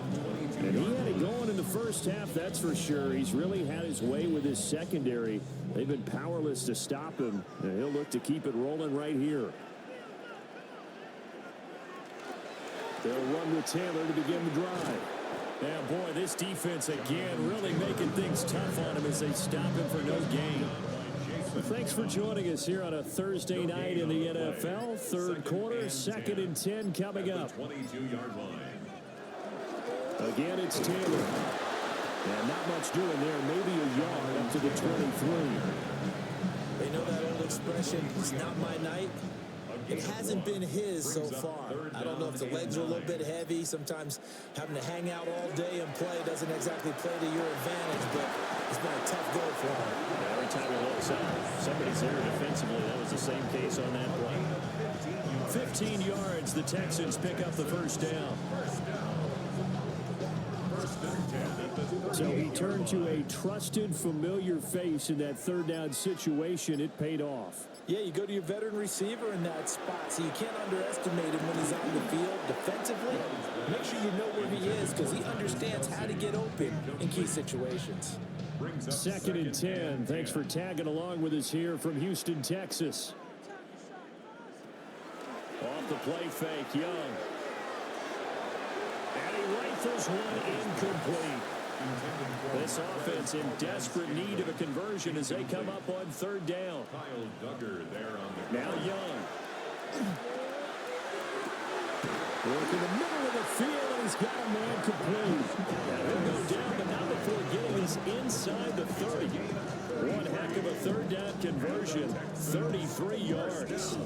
And he had it going in the first half, that's for sure. He's really had his way with his secondary. They've been powerless to stop him. And he'll look to keep it rolling right here. They'll run with Taylor to begin the drive. Now, boy, this defense again really making things tough on him as they stop him for no gain. Well, thanks for joining us here on a Thursday night in the NFL. Third quarter, 2nd and 10 coming up. 22-yard line. Again, it's Taylor. And not much doing there. Maybe a yard up to the 23. They know that old expression, it's not my night. It hasn't been his so far. I don't know if the legs are a little bit heavy. Sometimes having to hang out all day and play doesn't exactly play to your advantage, but it's been a tough go for him. Every time he looks up, somebody's there defensively. That was the same case on that play. 15 yards, the Texans pick up the first down. So he turned to a trusted, familiar face in that third down situation. It paid off. Yeah, you go to your veteran receiver in that spot, so you can't underestimate him when he's on the field defensively. Make sure you know where he is because he understands how to get open in key situations. 2nd and 10. Thanks for tagging along with us here from Houston, Texas. Off the play fake, Young. And he rifles one incomplete. This offense in desperate need of a conversion as they come up on 3rd down. Kyle Duggar there on the now Young. Work in the middle of the field, and he's got a man complete. He'll go down, but not before getting us inside the 30. One heck of a 3rd down conversion, 33 yards.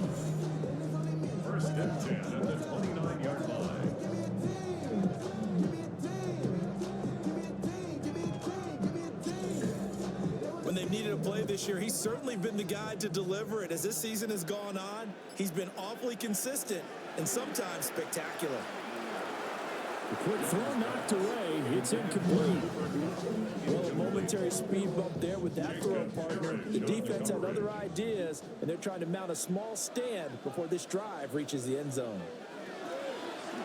1st and 10 at the 29-yard line. When they they've needed a play this year, he's certainly been the guy to deliver it. As this season has gone on, he's been awfully consistent and sometimes spectacular. The quick throw knocked away. It's incomplete. Well, a momentary speed bump there with that throw partner. The defense had other ideas, and they're trying to mount a small stand before this drive reaches the end zone.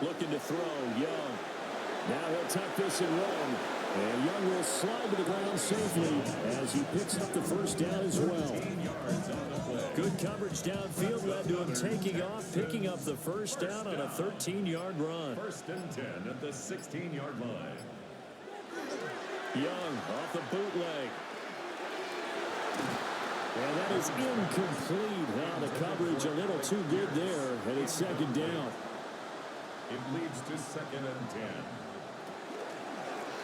Looking to throw, Young. Now he'll tuck this and run. And Young will slide to the ground safely as he picks up the first down as well. Good coverage downfield led to him taking off, picking up the first down on a 13-yard run. 1st and 10 at the 16-yard line. Young off the bootleg. And that is incomplete. Now the coverage a little too good there, and it's 2nd down. It leads to 2nd and 10.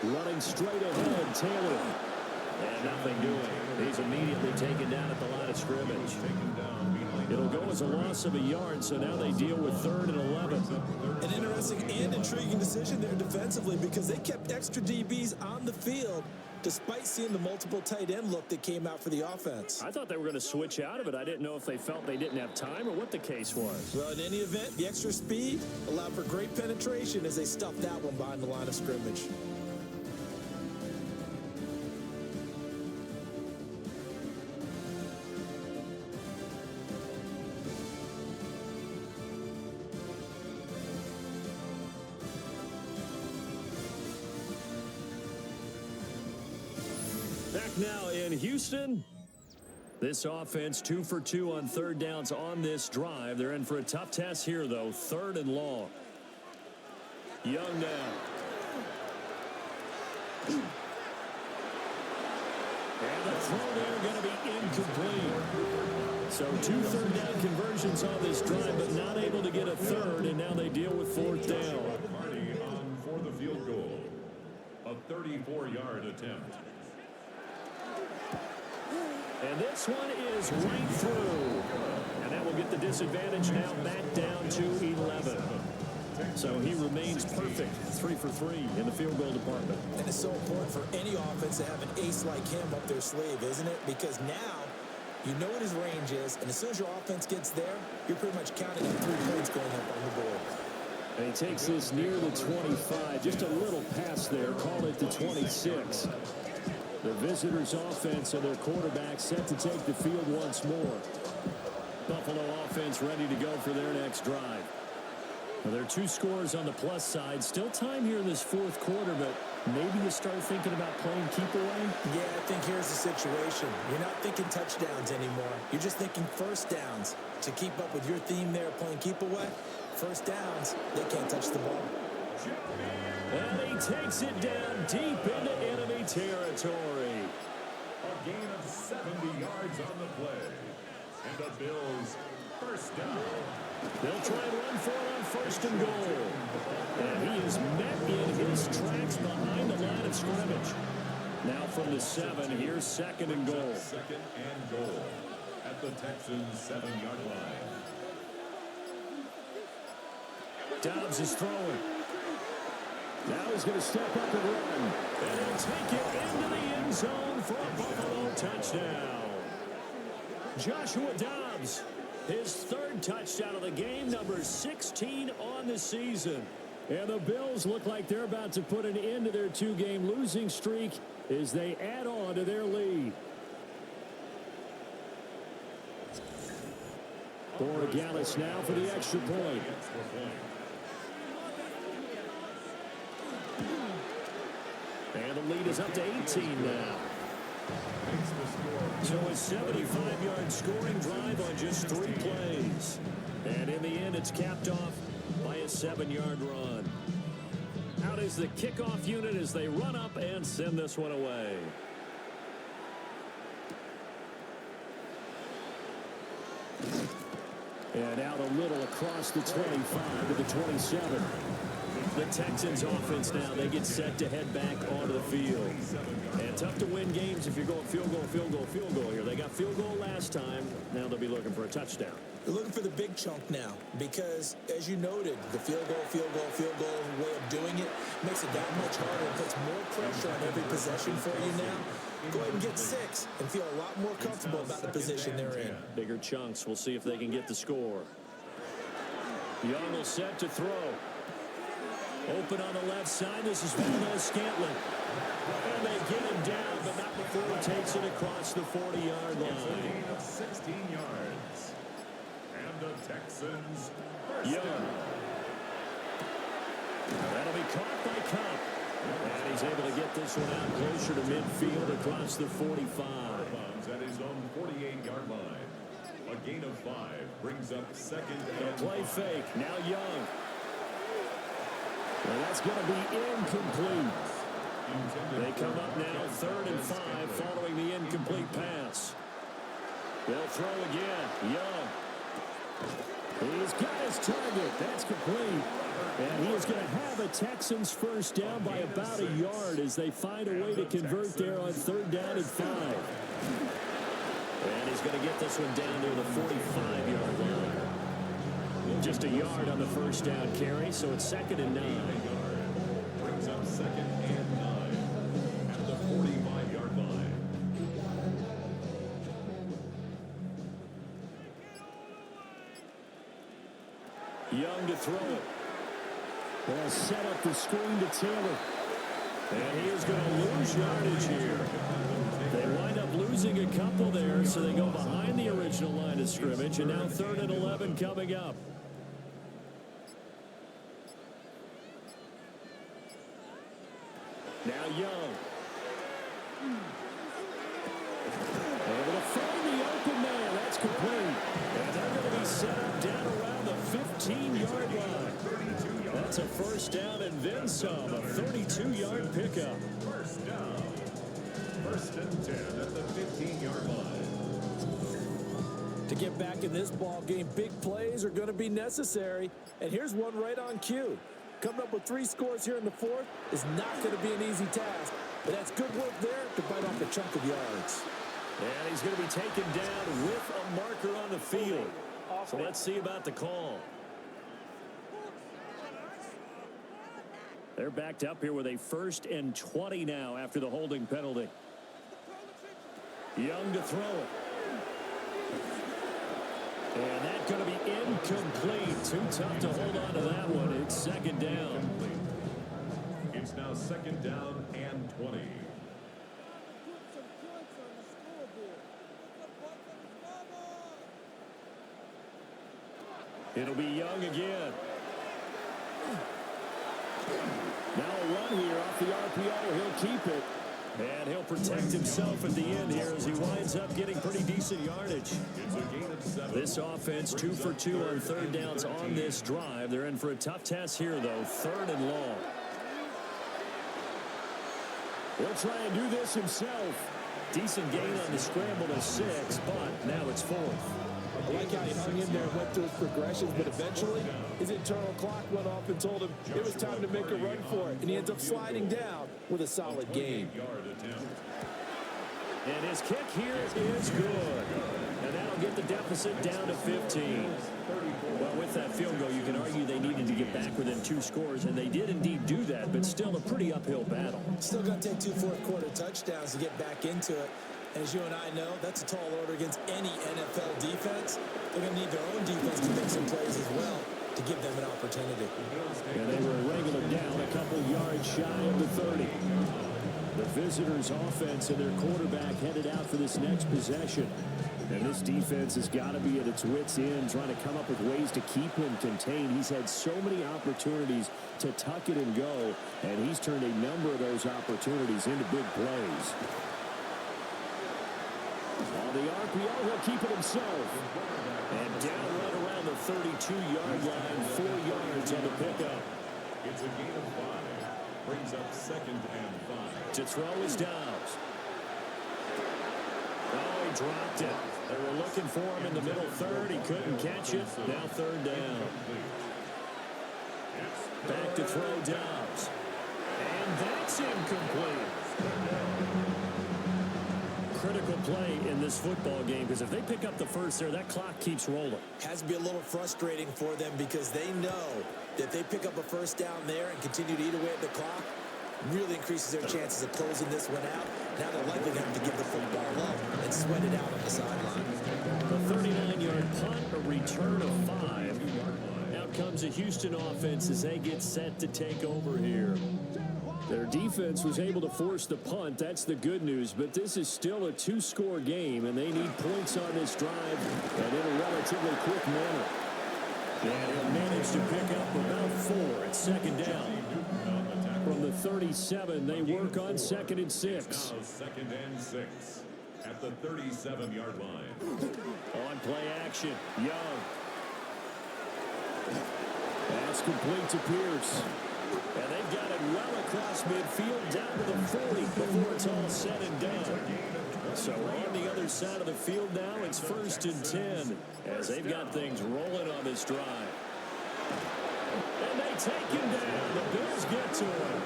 Running straight ahead, Taylor. And nothing doing. He's immediately taken down at the line of scrimmage. It'll go as a loss of a yard, so now they deal with 3rd and 11. An interesting and intriguing decision there defensively because they kept extra DBs on the field despite seeing the multiple tight end look that came out for the offense. I thought they were going to switch out of it. I didn't know if they felt they didn't have time or what the case was. Well, in any event, the extra speed allowed for great penetration as they stuffed that one behind the line of scrimmage. Back now in Houston. This offense 2 for 2 on 3rd downs on this drive. They're in for a tough test here, though. 3rd and long. Young now. And the throw there going to be incomplete. So 2 3rd down conversions on this drive, but not able to get a 3rd, and now they deal with 4th down. Marty on for the field goal. A 34-yard attempt. And this one is right through. And that will get the disadvantage now back down to 11. So he remains perfect, 3 for 3 in the field goal department. And it's so important for any offense to have an ace like him up their sleeve, isn't it? Because now you know what his range is, and as soon as your offense gets there, you're pretty much counting on 3 points going up on the board. And he takes this near the 25. Just a little pass there. Call it the 26. The visitors' offense and their quarterback set to take the field once more. Buffalo offense ready to go for their next drive. Well, there are 2 scores on the plus side. Still time here in this 4th quarter, but maybe you start thinking about playing keep away? Yeah, I think here's the situation. You're not thinking touchdowns anymore. You're just thinking first downs. To keep up with your theme there, playing keep away, first downs, they can't touch the ball. And he takes it down deep into enemy territory. A gain of 70 yards on the play. And the Bills first down. They'll try and run for it on 1st and goal. And he is met in his tracks behind the line of scrimmage. Now from the 7, here's 2nd and goal. 2nd and goal at the Texans' 7-yard line. Dobbs is throwing. Now he's going to step up and run. And he'll take it into the end zone for a Buffalo touchdown. Joshua Dobbs, his 3rd touchdown of the game, number 16 on the season. And the Bills look like they're about to put an end to their 2-game losing streak as they add on to their lead. Borregales now for the extra point. And the lead is up to 18 now. So a 75-yard scoring drive on just 3 plays. And in the end, it's capped off by a 7-yard run. Out is the kickoff unit as they run up and send this one away. And out a little across the 25 to the 27. The Texans offense now, they get set to head back onto the field. And tough to win games if you're going field goal, field goal, field goal here. They got field goal last time. Now they'll be looking for a touchdown. They're looking for the big chunk now because, as you noted, the field goal way of doing it makes it that much harder and puts more pressure on every possession for you now. Go ahead and get 6 and feel a lot more comfortable about the position they're in. Bigger chunks. We'll see if they can get the score. Young will set to throw. Open on the left side. This is Scantling. And they get him down, but not before he takes it across the 40-yard line. It's a gain of 16 yards. And the Texans Young. That'll be caught by Cup. And he's able to get this one out closer to midfield across the 45. at his own 48-yard line. A gain of 5 brings up second and play fake. Now Young. And that's going to be incomplete. They come up now 3rd and 5 following the incomplete pass. They'll throw again. Young. He's got his target. That's complete. And he is going to have a Texans first down by about a yard as they find a way to convert there on 3rd down and 5. And he's going to get this one down near the 45-yard line. Just a yard on the first down carry, so it's 2nd and 9. Brings up 2nd and 9 at the 45-yard line. Young to throw it. They'll set up the screen to Taylor. And he is going to lose yardage here. They wind up losing a couple there, so they go behind the original line of scrimmage, and now 3rd and 11 coming up. Now Young. Able to find the open man. That's complete. And they're going to be set up down around the 15-yard line. That's a first down and then some. A 32-yard pickup. First down. 1st and 10 at the 15-yard line. To get back in this ball game, big plays are going to be necessary. And here's one right on cue. Coming up with 3 scores here in the 4th is not going to be an easy task. But that's good work there to bite off a chunk of yards. And he's going to be taken down with a marker on the field. So let's see about the call. They're backed up here with a 1st and 20 now after the holding penalty. Young to throw it. And that's going to be incomplete. Too tough to hold on to that one. It's 2nd down. It's now 2nd down and 20. It'll be Young again. Now a run here off the RPO. He'll keep it. And he'll protect himself at the end here as he winds up getting pretty decent yardage. This offense 2 for 2 on 3rd downs on this drive. They're in for a tough test here, though. 3rd and long. He'll try and do this himself. Decent gain on the scramble to 6, but now it's 4th. I like how he hung in there and went through his progressions, but eventually his internal clock went off and told him it was time to make a run for it, and he ends up sliding down with a solid gain. And his kick here is good. And that'll get the deficit down to 15. Well, with that field goal, you can argue they needed to get back within 2 scores, and they did indeed do that, but still a pretty uphill battle. Still going to take 2 fourth-quarter touchdowns to get back into it. And as you and I know, that's a tall order against any NFL defense. They're going to need their own defense to make some plays as well to give them an opportunity. And they will wrangle them down a couple yards shy of the 30. The visitors' offense and their quarterback headed out for this next possession. And this defense has got to be at its wits' end, trying to come up with ways to keep him contained. He's had so many opportunities to tuck it and go, and he's turned a number of those opportunities into big plays. On the RPO, he'll keep it himself. And down right around the 32-yard line, 4 yards on the pickup. It's a gain of 5. Brings up 2nd and 5. To throw is Downs. Oh, he dropped it. They were looking for him in the middle 3rd. He couldn't catch it. Now 3rd down. Back to throw Downs. And that's incomplete. Critical play in this football game, because if they pick up the first there, that clock keeps rolling. Has to be a little frustrating for them because they know that if they pick up a first down there and continue to eat away at the clock, really increases their chances of closing this one out. Now they're likely going to have to give the football up and sweat it out on the sideline. The 39-yard punt, a return of 5. Out comes the Houston offense as they get set to take over here. Their defense was able to force the punt. That's the good news. But this is still a 2-score game, and they need points on this drive and in a relatively quick manner. And he'll manage to pick up about 4 at second down. From the 37, they work on 2nd and 6. Now 2nd and 6 at the 37-yard line. On play action, Young. That's complete to Pierce. And they've got it well across midfield down to the 40 before it's all said and done. So on the other side of the field now, it's 1st and 10 as they've got things rolling on this drive. And they take him down. The Bills get to him.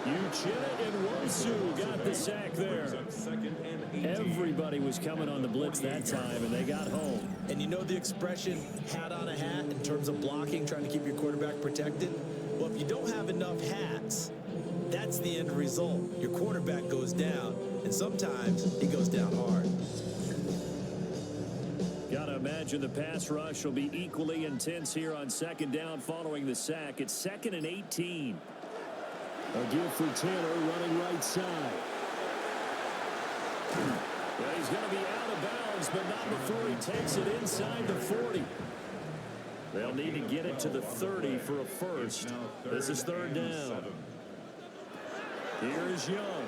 Uchenna and Wosu got the sack there. Everybody was coming on the blitz that time, and they got home. And you know the expression, hat on a hat, in terms of blocking, trying to keep your quarterback protected? Well, if you don't have enough hats, that's the end result. Your quarterback goes down, and sometimes he goes down hard. Got to imagine the pass rush will be equally intense here on 2nd down following the sack. It's 2nd and 18. A give for Taylor running right side. Well, he's going to be out of bounds, but not before he takes it inside the 40. They'll need to get it to the 30 for a first. This is 3rd down. Here is Young.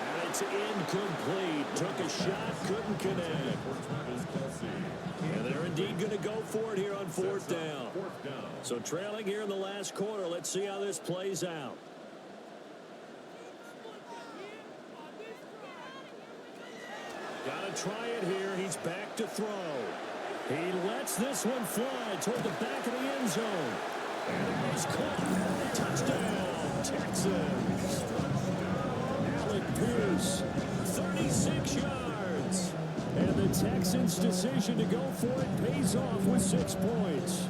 And it's incomplete. Took a shot, couldn't connect. And they're indeed going to go for it here on 4th down. So trailing here in the last quarter. Let's see how this plays out. Got to try it here. He's back to throw. He lets this one fly toward the back of the end zone. And it's caught. Touchdown, Texans. Alec Pierce, 36 yards. And the Texans' decision to go for it pays off with 6 points.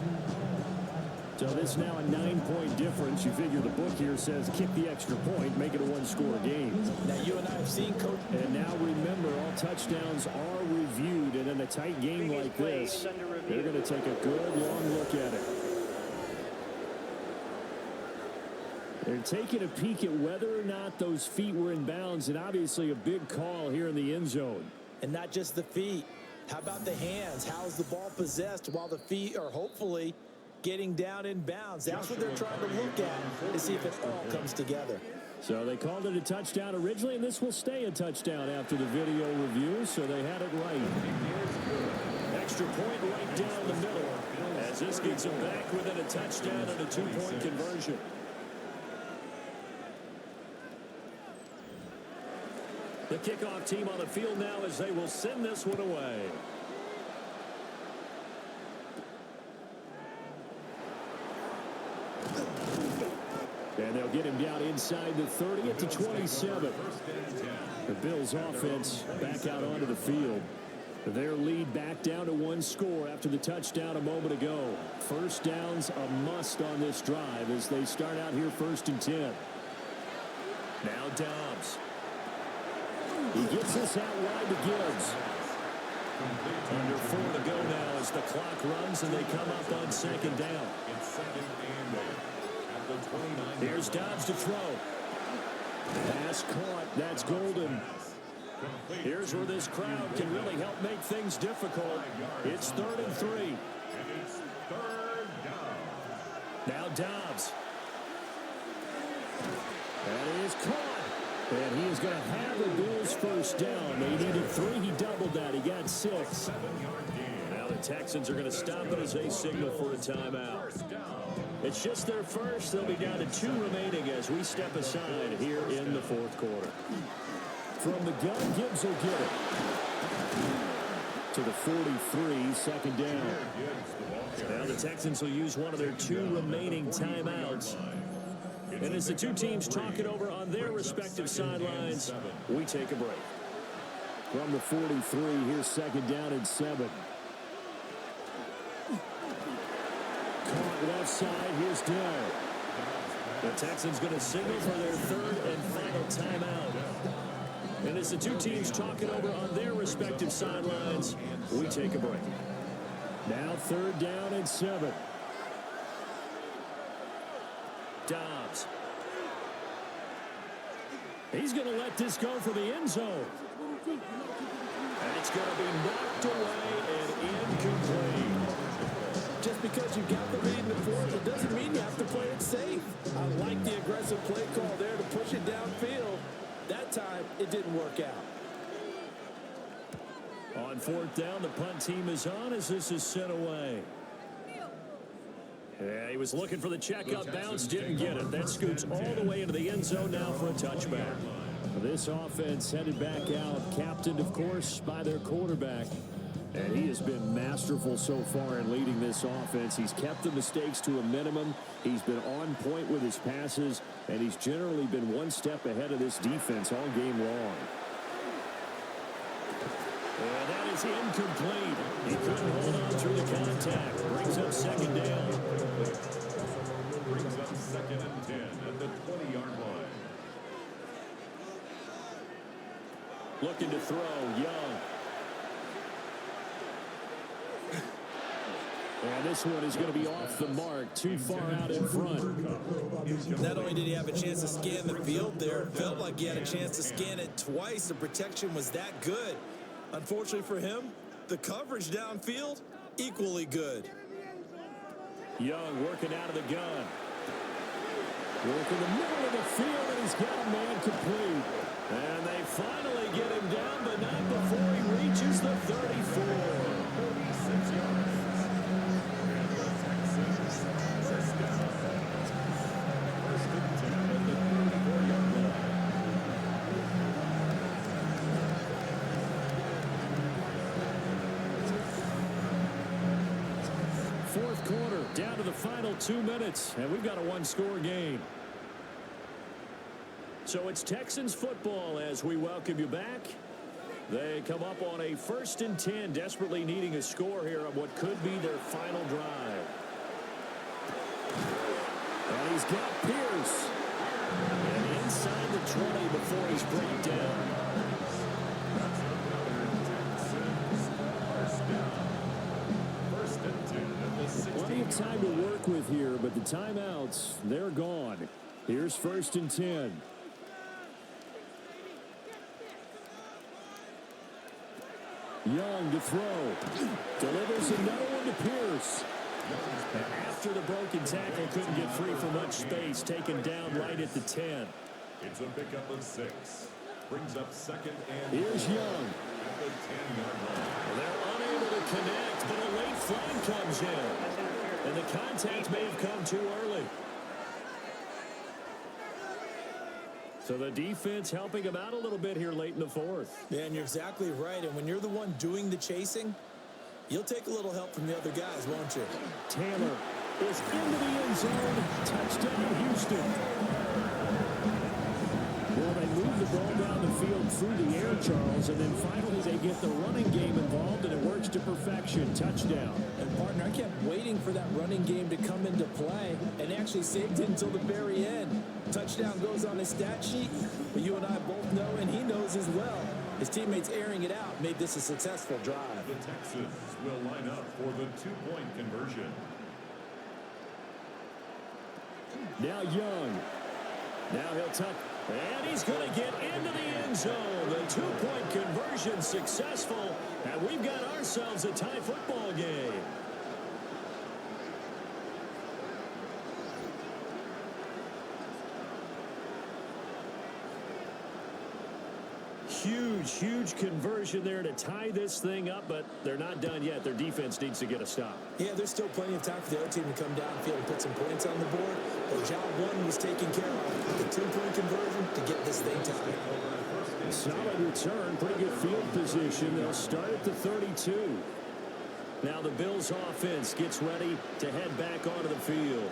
So this is now a 9-point difference. You figure the book here says kick the extra point, make it a 1-score game. Now, you and I have seen, Coach. And now remember, all touchdowns are reviewed. And in a tight game like this, they're going to take a good long look at it. They're taking a peek at whether or not those feet were in bounds. And obviously a big call here in the end zone. And not just the feet. How about the hands? How's the ball possessed while the feet are hopefully getting down in bounds? That's what they're trying to look at to see if it all comes together. So they called it a touchdown originally, and this will stay a touchdown after the video review, so they had it right. Extra point right down the middle as this gets them back within a touchdown and a 2-point conversion. The kickoff team on the field now as they will send this one away. And they'll get him down inside the 30 at the 27. The Bills offense back out onto the field. Their lead back down to 1 score after the touchdown a moment ago. First down's a must on this drive as they start out here 1st and 10. Now Dobbs. He gets this out wide to Gibbs. Under 4 to go now as the clock runs and they come up on 2nd down. Here's Dobbs to throw. Pass caught. That's Golden. Here's where this crowd can really help make things difficult. It's 3rd and 3. Now Dobbs. That is caught. And he is going to have the Bills first down. They needed 3. He doubled that. He got 6. Now the Texans are going to stop it as they signal for a timeout. It's just their first. They'll be down to 2 remaining as we step aside here in the 4th quarter. From the gun, Gibbs will get it. To the 43, 2nd down. Now the Texans will use one of their 2 remaining timeouts. And as the two teams talk it over on their respective sidelines, we take a break. From the 43, here's second down and 7. Caught left side, here's Dell. The Texans going to signal for their third and final timeout. And as the two teams talk it over on their respective sidelines, we take a break. Now third down and 7. Dobbs. He's going to let this go for the end zone. And it's going to be knocked away and incomplete. Just because you got the lead in the fourth, it doesn't mean you have to play it safe. I like the aggressive play call there to push it downfield. That time, it didn't work out. On fourth down, the punt team is on as this is sent away. Yeah, he was looking for the checkup bounce, didn't get it. That scoots all the way into the end zone now for a touchback. This offense headed back out, captained, of course, by their quarterback. And he has been masterful so far in leading this offense. He's kept the mistakes to a minimum. He's been on point with his passes, and he's generally been one step ahead of this defense all game long. And that is incomplete. He couldn't hold on through the contact. Brings up second down. Brings up second and 10 at the 20-yard line. Looking to throw, Young. And this one is going to be off the mark, too far out in front. Not only did he have a chance to scan the field there, it felt like he had a chance to scan it twice. The protection was that good. Unfortunately for him, the coverage downfield, equally good. Young working out of the gun. Working the middle of the field, and he's got a man complete. And they finally get him down, but not before he reaches the 34. 36 yards. And the Texans first down. First and 10 at the 34-yard line. Fourth quarter, down to the final 2 minutes, and we've got a one-score game. So it's Texans football as we welcome you back. They come up on a 1st and 10, desperately needing a score here on what could be their final drive. And he's got Pierce. And inside the 20 before he's brought down. First and 10 at the 16. Plenty of time to work with here, but the timeouts, they're gone. Here's 1st and 10. Young to throw. Delivers another one to Pierce. After the broken tackle, couldn't get free from much space, taken down right at the 10. It's a pickup of 6. Brings up second and Here's 4 Young. at the 10-yard line. They're unable to connect, but a late flag comes in. And the contact may have come too early. So the defense helping him out a little bit here late in the fourth. Yeah, and you're exactly right. And when you're the one doing the chasing, you'll take a little help from the other guys, won't you? Taylor is into the end zone. Touchdown, Houston. Well, they move the ball down the field through the air, Charles, and then finally they get the running game involved, and it works to perfection. Touchdown. And, partner, I kept waiting for that running game to come into play and actually saved it until the very end. Touchdown goes on his stat sheet, but you and I both know, and he knows as well, his teammates airing it out made this a successful drive. The Texans will line up for the 2-point conversion. Now Young. Now he'll tuck, and he's going to get into the end zone. The 2-point conversion successful, and we've got ourselves a tie football game. Huge conversion there to tie this thing up, but they're not done yet. Their defense needs to get a stop. Yeah, there's still plenty of time for the other team to come downfield and put some points on the board. But job one was taken care of. The 2-point conversion to get this thing tied. Solid return, pretty good field position. They'll start at the 32. Now the Bills offense gets ready to head back onto the field.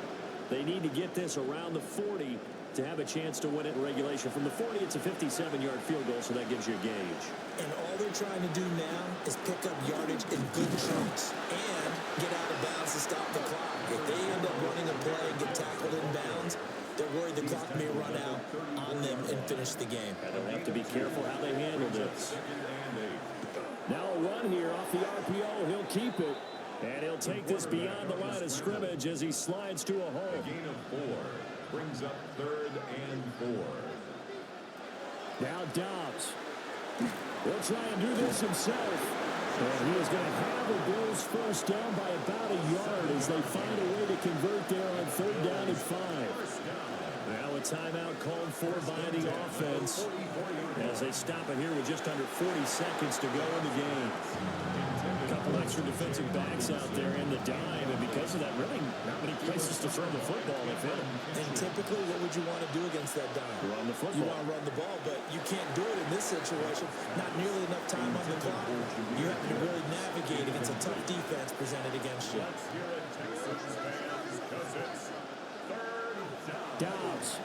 They need to get this around the 40 to have a chance to win it in regulation. From the 40, it's a 57-yard field goal, so that gives you a gauge. And all they're trying to do now is pick up yardage in good chunks and get out of bounds to stop the clock. If they end up running a play and get tackled in bounds, they're worried the clock may run out on them and finish the game. And they'll have to be careful how they handle this. Now a run here off the RPO. He'll keep it. And he'll take this beyond the line of scrimmage as he slides to a hole. A gain of 4 brings up 3rd and 4. Now Dobbs. He'll try and do this himself. And he is going to have the Bills first down by about a yard as they find a way to convert there on 3rd down and 5. Now a timeout called for by the offense as they stop it here with just under 40 seconds to go in the game. A couple extra defensive backs out there in the dime, and because of that, really not many places to throw the football if hit them. And typically, what would you want to do against that dime? Run the football. You want to run the ball, but you can't do it in this situation. Not nearly enough time on the clock. You have to really navigate against a tough defense presented against you. Dobbs.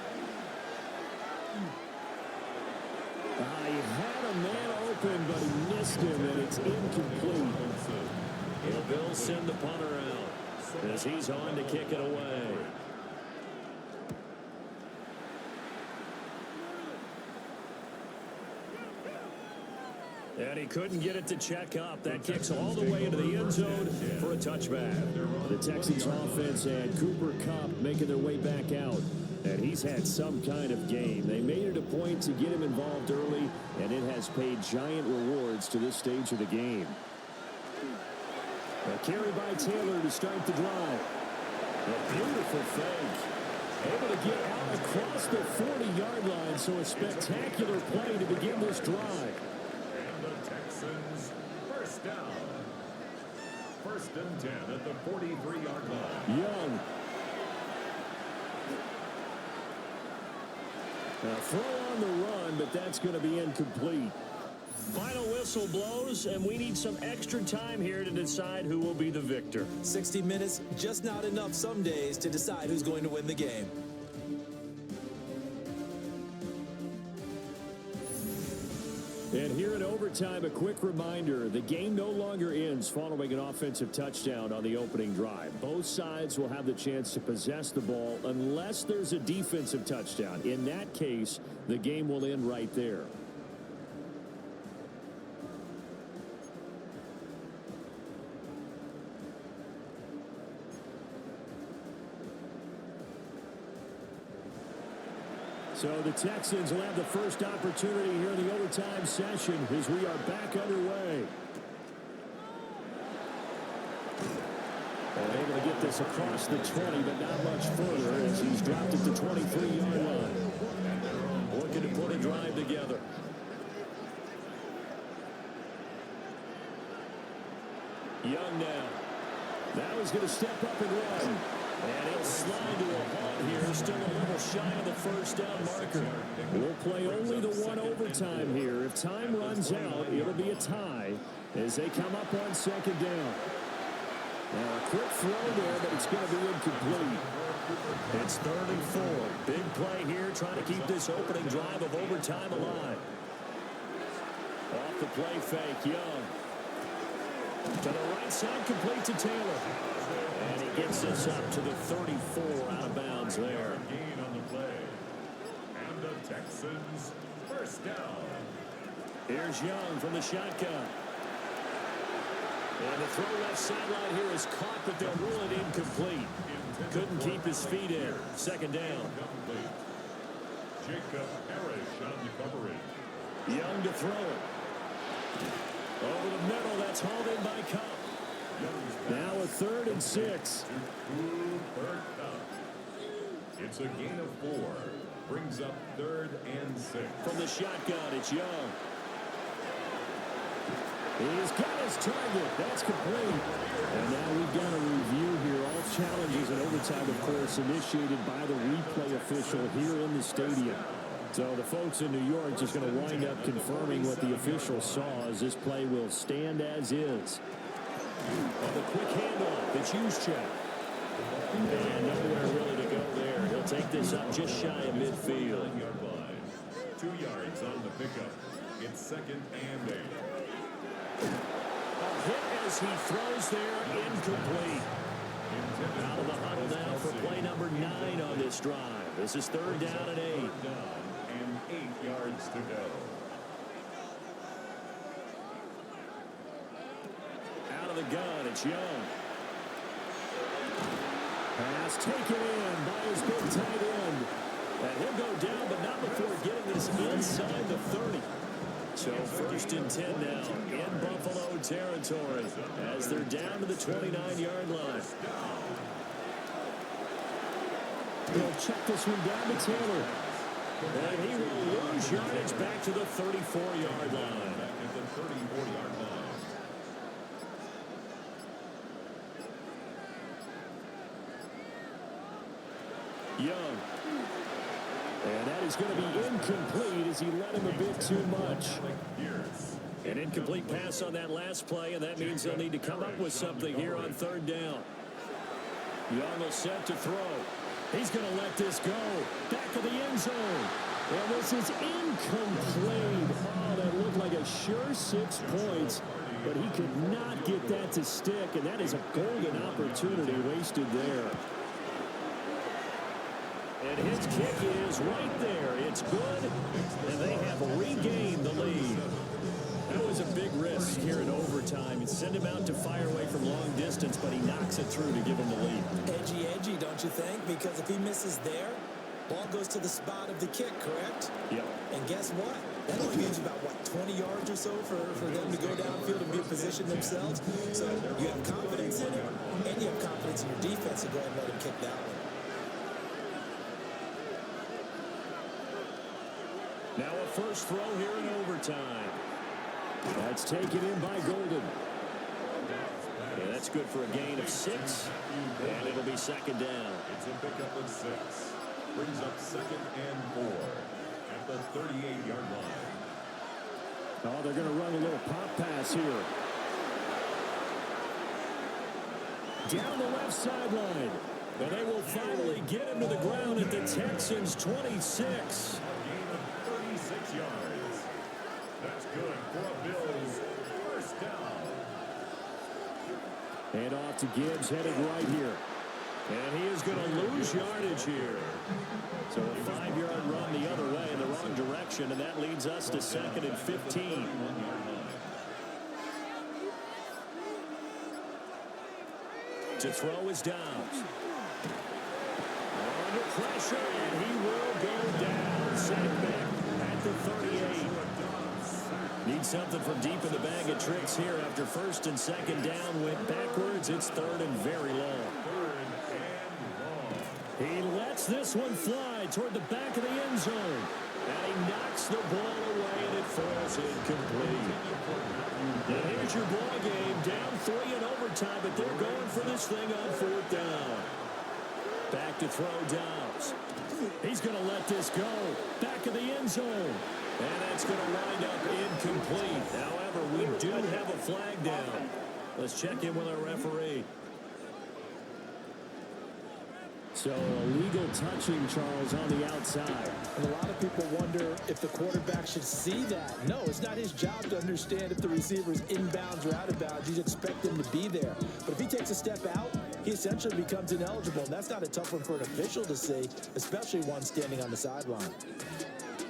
He had a man open, but he missed him, and it's incomplete. The Bills send the punter out as he's on to kick it away. And he couldn't get it to check up. That kicks all the way into the end zone for a touchback. The Texans offense and Cooper Kupp making their way back out. And he's had some kind of game. They made it a point to get him involved early, and it has paid giant rewards to this stage of the game. A carry by Taylor to start the drive. A beautiful fake. Able to get out across the 40-yard line, so a spectacular play to begin this drive. And the Texans first down. 1st and 10 at the 43-yard line. Young. A throw on the run, but that's going to be incomplete. Final whistle blows, and we need some extra time here to decide who will be the victor. 60 minutes, just not enough some days to decide who's going to win the game. And here in overtime, a quick reminder, the game no longer ends following an offensive touchdown on the opening drive. Both sides will have the chance to possess the ball unless there's a defensive touchdown. In that case, the game will end right there. So the Texans will have the first opportunity here in the overtime session as we are back underway. They're able to get this across the 20, but not much further as he's dropped at the 23-yard line. Looking to put a drive together. Young now. Now he's going to step up and run. And he'll slide to a halt here. Still a little shy of the first down marker. We'll play only the one overtime here. If time runs out, it'll be a tie as they come up on 2nd down. Now a quick throw there, but it's going to be incomplete. It's 3rd and 4. Big play here, trying to keep this opening drive of overtime alive. Off the play fake, Young. To the right side, complete to Taylor. And he gets this up to the 34 out of bounds there. Gain on the play. And the Texans first down. Here's Young from the shotgun. And the throw left sideline here is caught, but they'll rule it incomplete. Couldn't keep his feet in. 2nd down. Jacob Parrish on the coverage. Young to throw it. Over the middle, that's hauled in by Kupp. Now a 3rd and 6. It's a gain of 4. Brings up 3rd and 6. From the shotgun, it's Young. He's got his target. That's complete. And now we've got a review here. All challenges in overtime, of course, initiated by the replay official here in the stadium. So the folks in New York just going to wind up confirming what the official saw as this play will stand as is. And the quick handoff, it's Juszczyk. And nowhere really to go there. take this up just shy of midfield. 9-yard line. 2 yards on the pickup. It's 2nd and 8. A hit as he throws there, incomplete. Out of the huddle now for play number 9 on this drive. This is 3rd down and 8. 3rd down and 8 yards to go. Out of the gun, it's Young. Pass taken in by his big tight end. And he'll go down, but not before getting this inside the 30. So 1st and 10 now in Buffalo territory as they're down to the 29-yard line. They'll check this one down to Taylor. And he will lose yardage back to the 34-yard line. Back at the 34-yard line. Young. And that is going to be incomplete as he led him a bit too much. An incomplete pass on that last play, and that means they'll need to come up with something here on 3rd down. Young will set to throw. He's going to let this go. Back of the end zone. And this is incomplete. Oh, that looked like a sure 6 points, but he could not get that to stick, and that is a golden opportunity wasted there. And his kick is right there. It's good, and they have regained the lead. That was a big risk here in overtime. Send him out to fire away from long distance, but he knocks it through to give him the lead. Edgy, don't you think? Because if he misses there, ball goes to the spot of the kick, correct? Yep. And guess what? That only gives you about, 20 yards or so for them to go downfield and reposition themselves. So you have confidence in it, and you have confidence in your defense to go ahead and let him kick that one. Now a first throw here in overtime. That's taken in by Golden. Yeah, that's good for a gain of 6, and it'll be 2nd down. It's a pickup of 6. Brings up 2nd and 4 at the 38-yard line. Oh, they're going to run a little pop pass here. Down the left sideline. And they will finally get him to the ground at the Texans' 26. 36 yards. That's good for a Bills 1st down. And off to Gibbs, headed right here. And he is going to lose yardage here. So a 5-yard run the other way in the wrong direction, and that leads us to 2nd and 15. To throw is Downs. Under pressure, and he will go down. Sacked back at the 38. Need something from deep in the bag of tricks here after 1st and 2nd down went backwards. It's 3rd and very long. He lets this one fly toward the back of the end zone. And he knocks the ball away, and it falls incomplete. And here's your ball game, down 3 in overtime, but they're going for this thing on 4th down. Back to throw Downs. He's going to let this go. Back of the end zone. And that's going to wind up incomplete. However, we do have a flag down. Let's check in with our referee. So illegal touching, Charles, on the outside. And a lot of people wonder if the quarterback should see that. No, it's not his job to understand if the receiver is inbounds or out of bounds. You expect him to be there. But if he takes a step out, he essentially becomes ineligible. And that's not a tough one for an official to see, especially one standing on the sideline.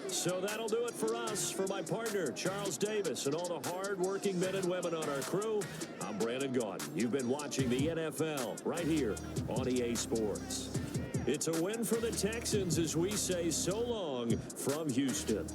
So that'll do it for us. For my partner, Charles Davis, and all the hard-working men and women on our crew, I'm Brandon Gaudin. You've been watching the NFL right here on EA Sports. It's a win for the Texans as we say so long from Houston.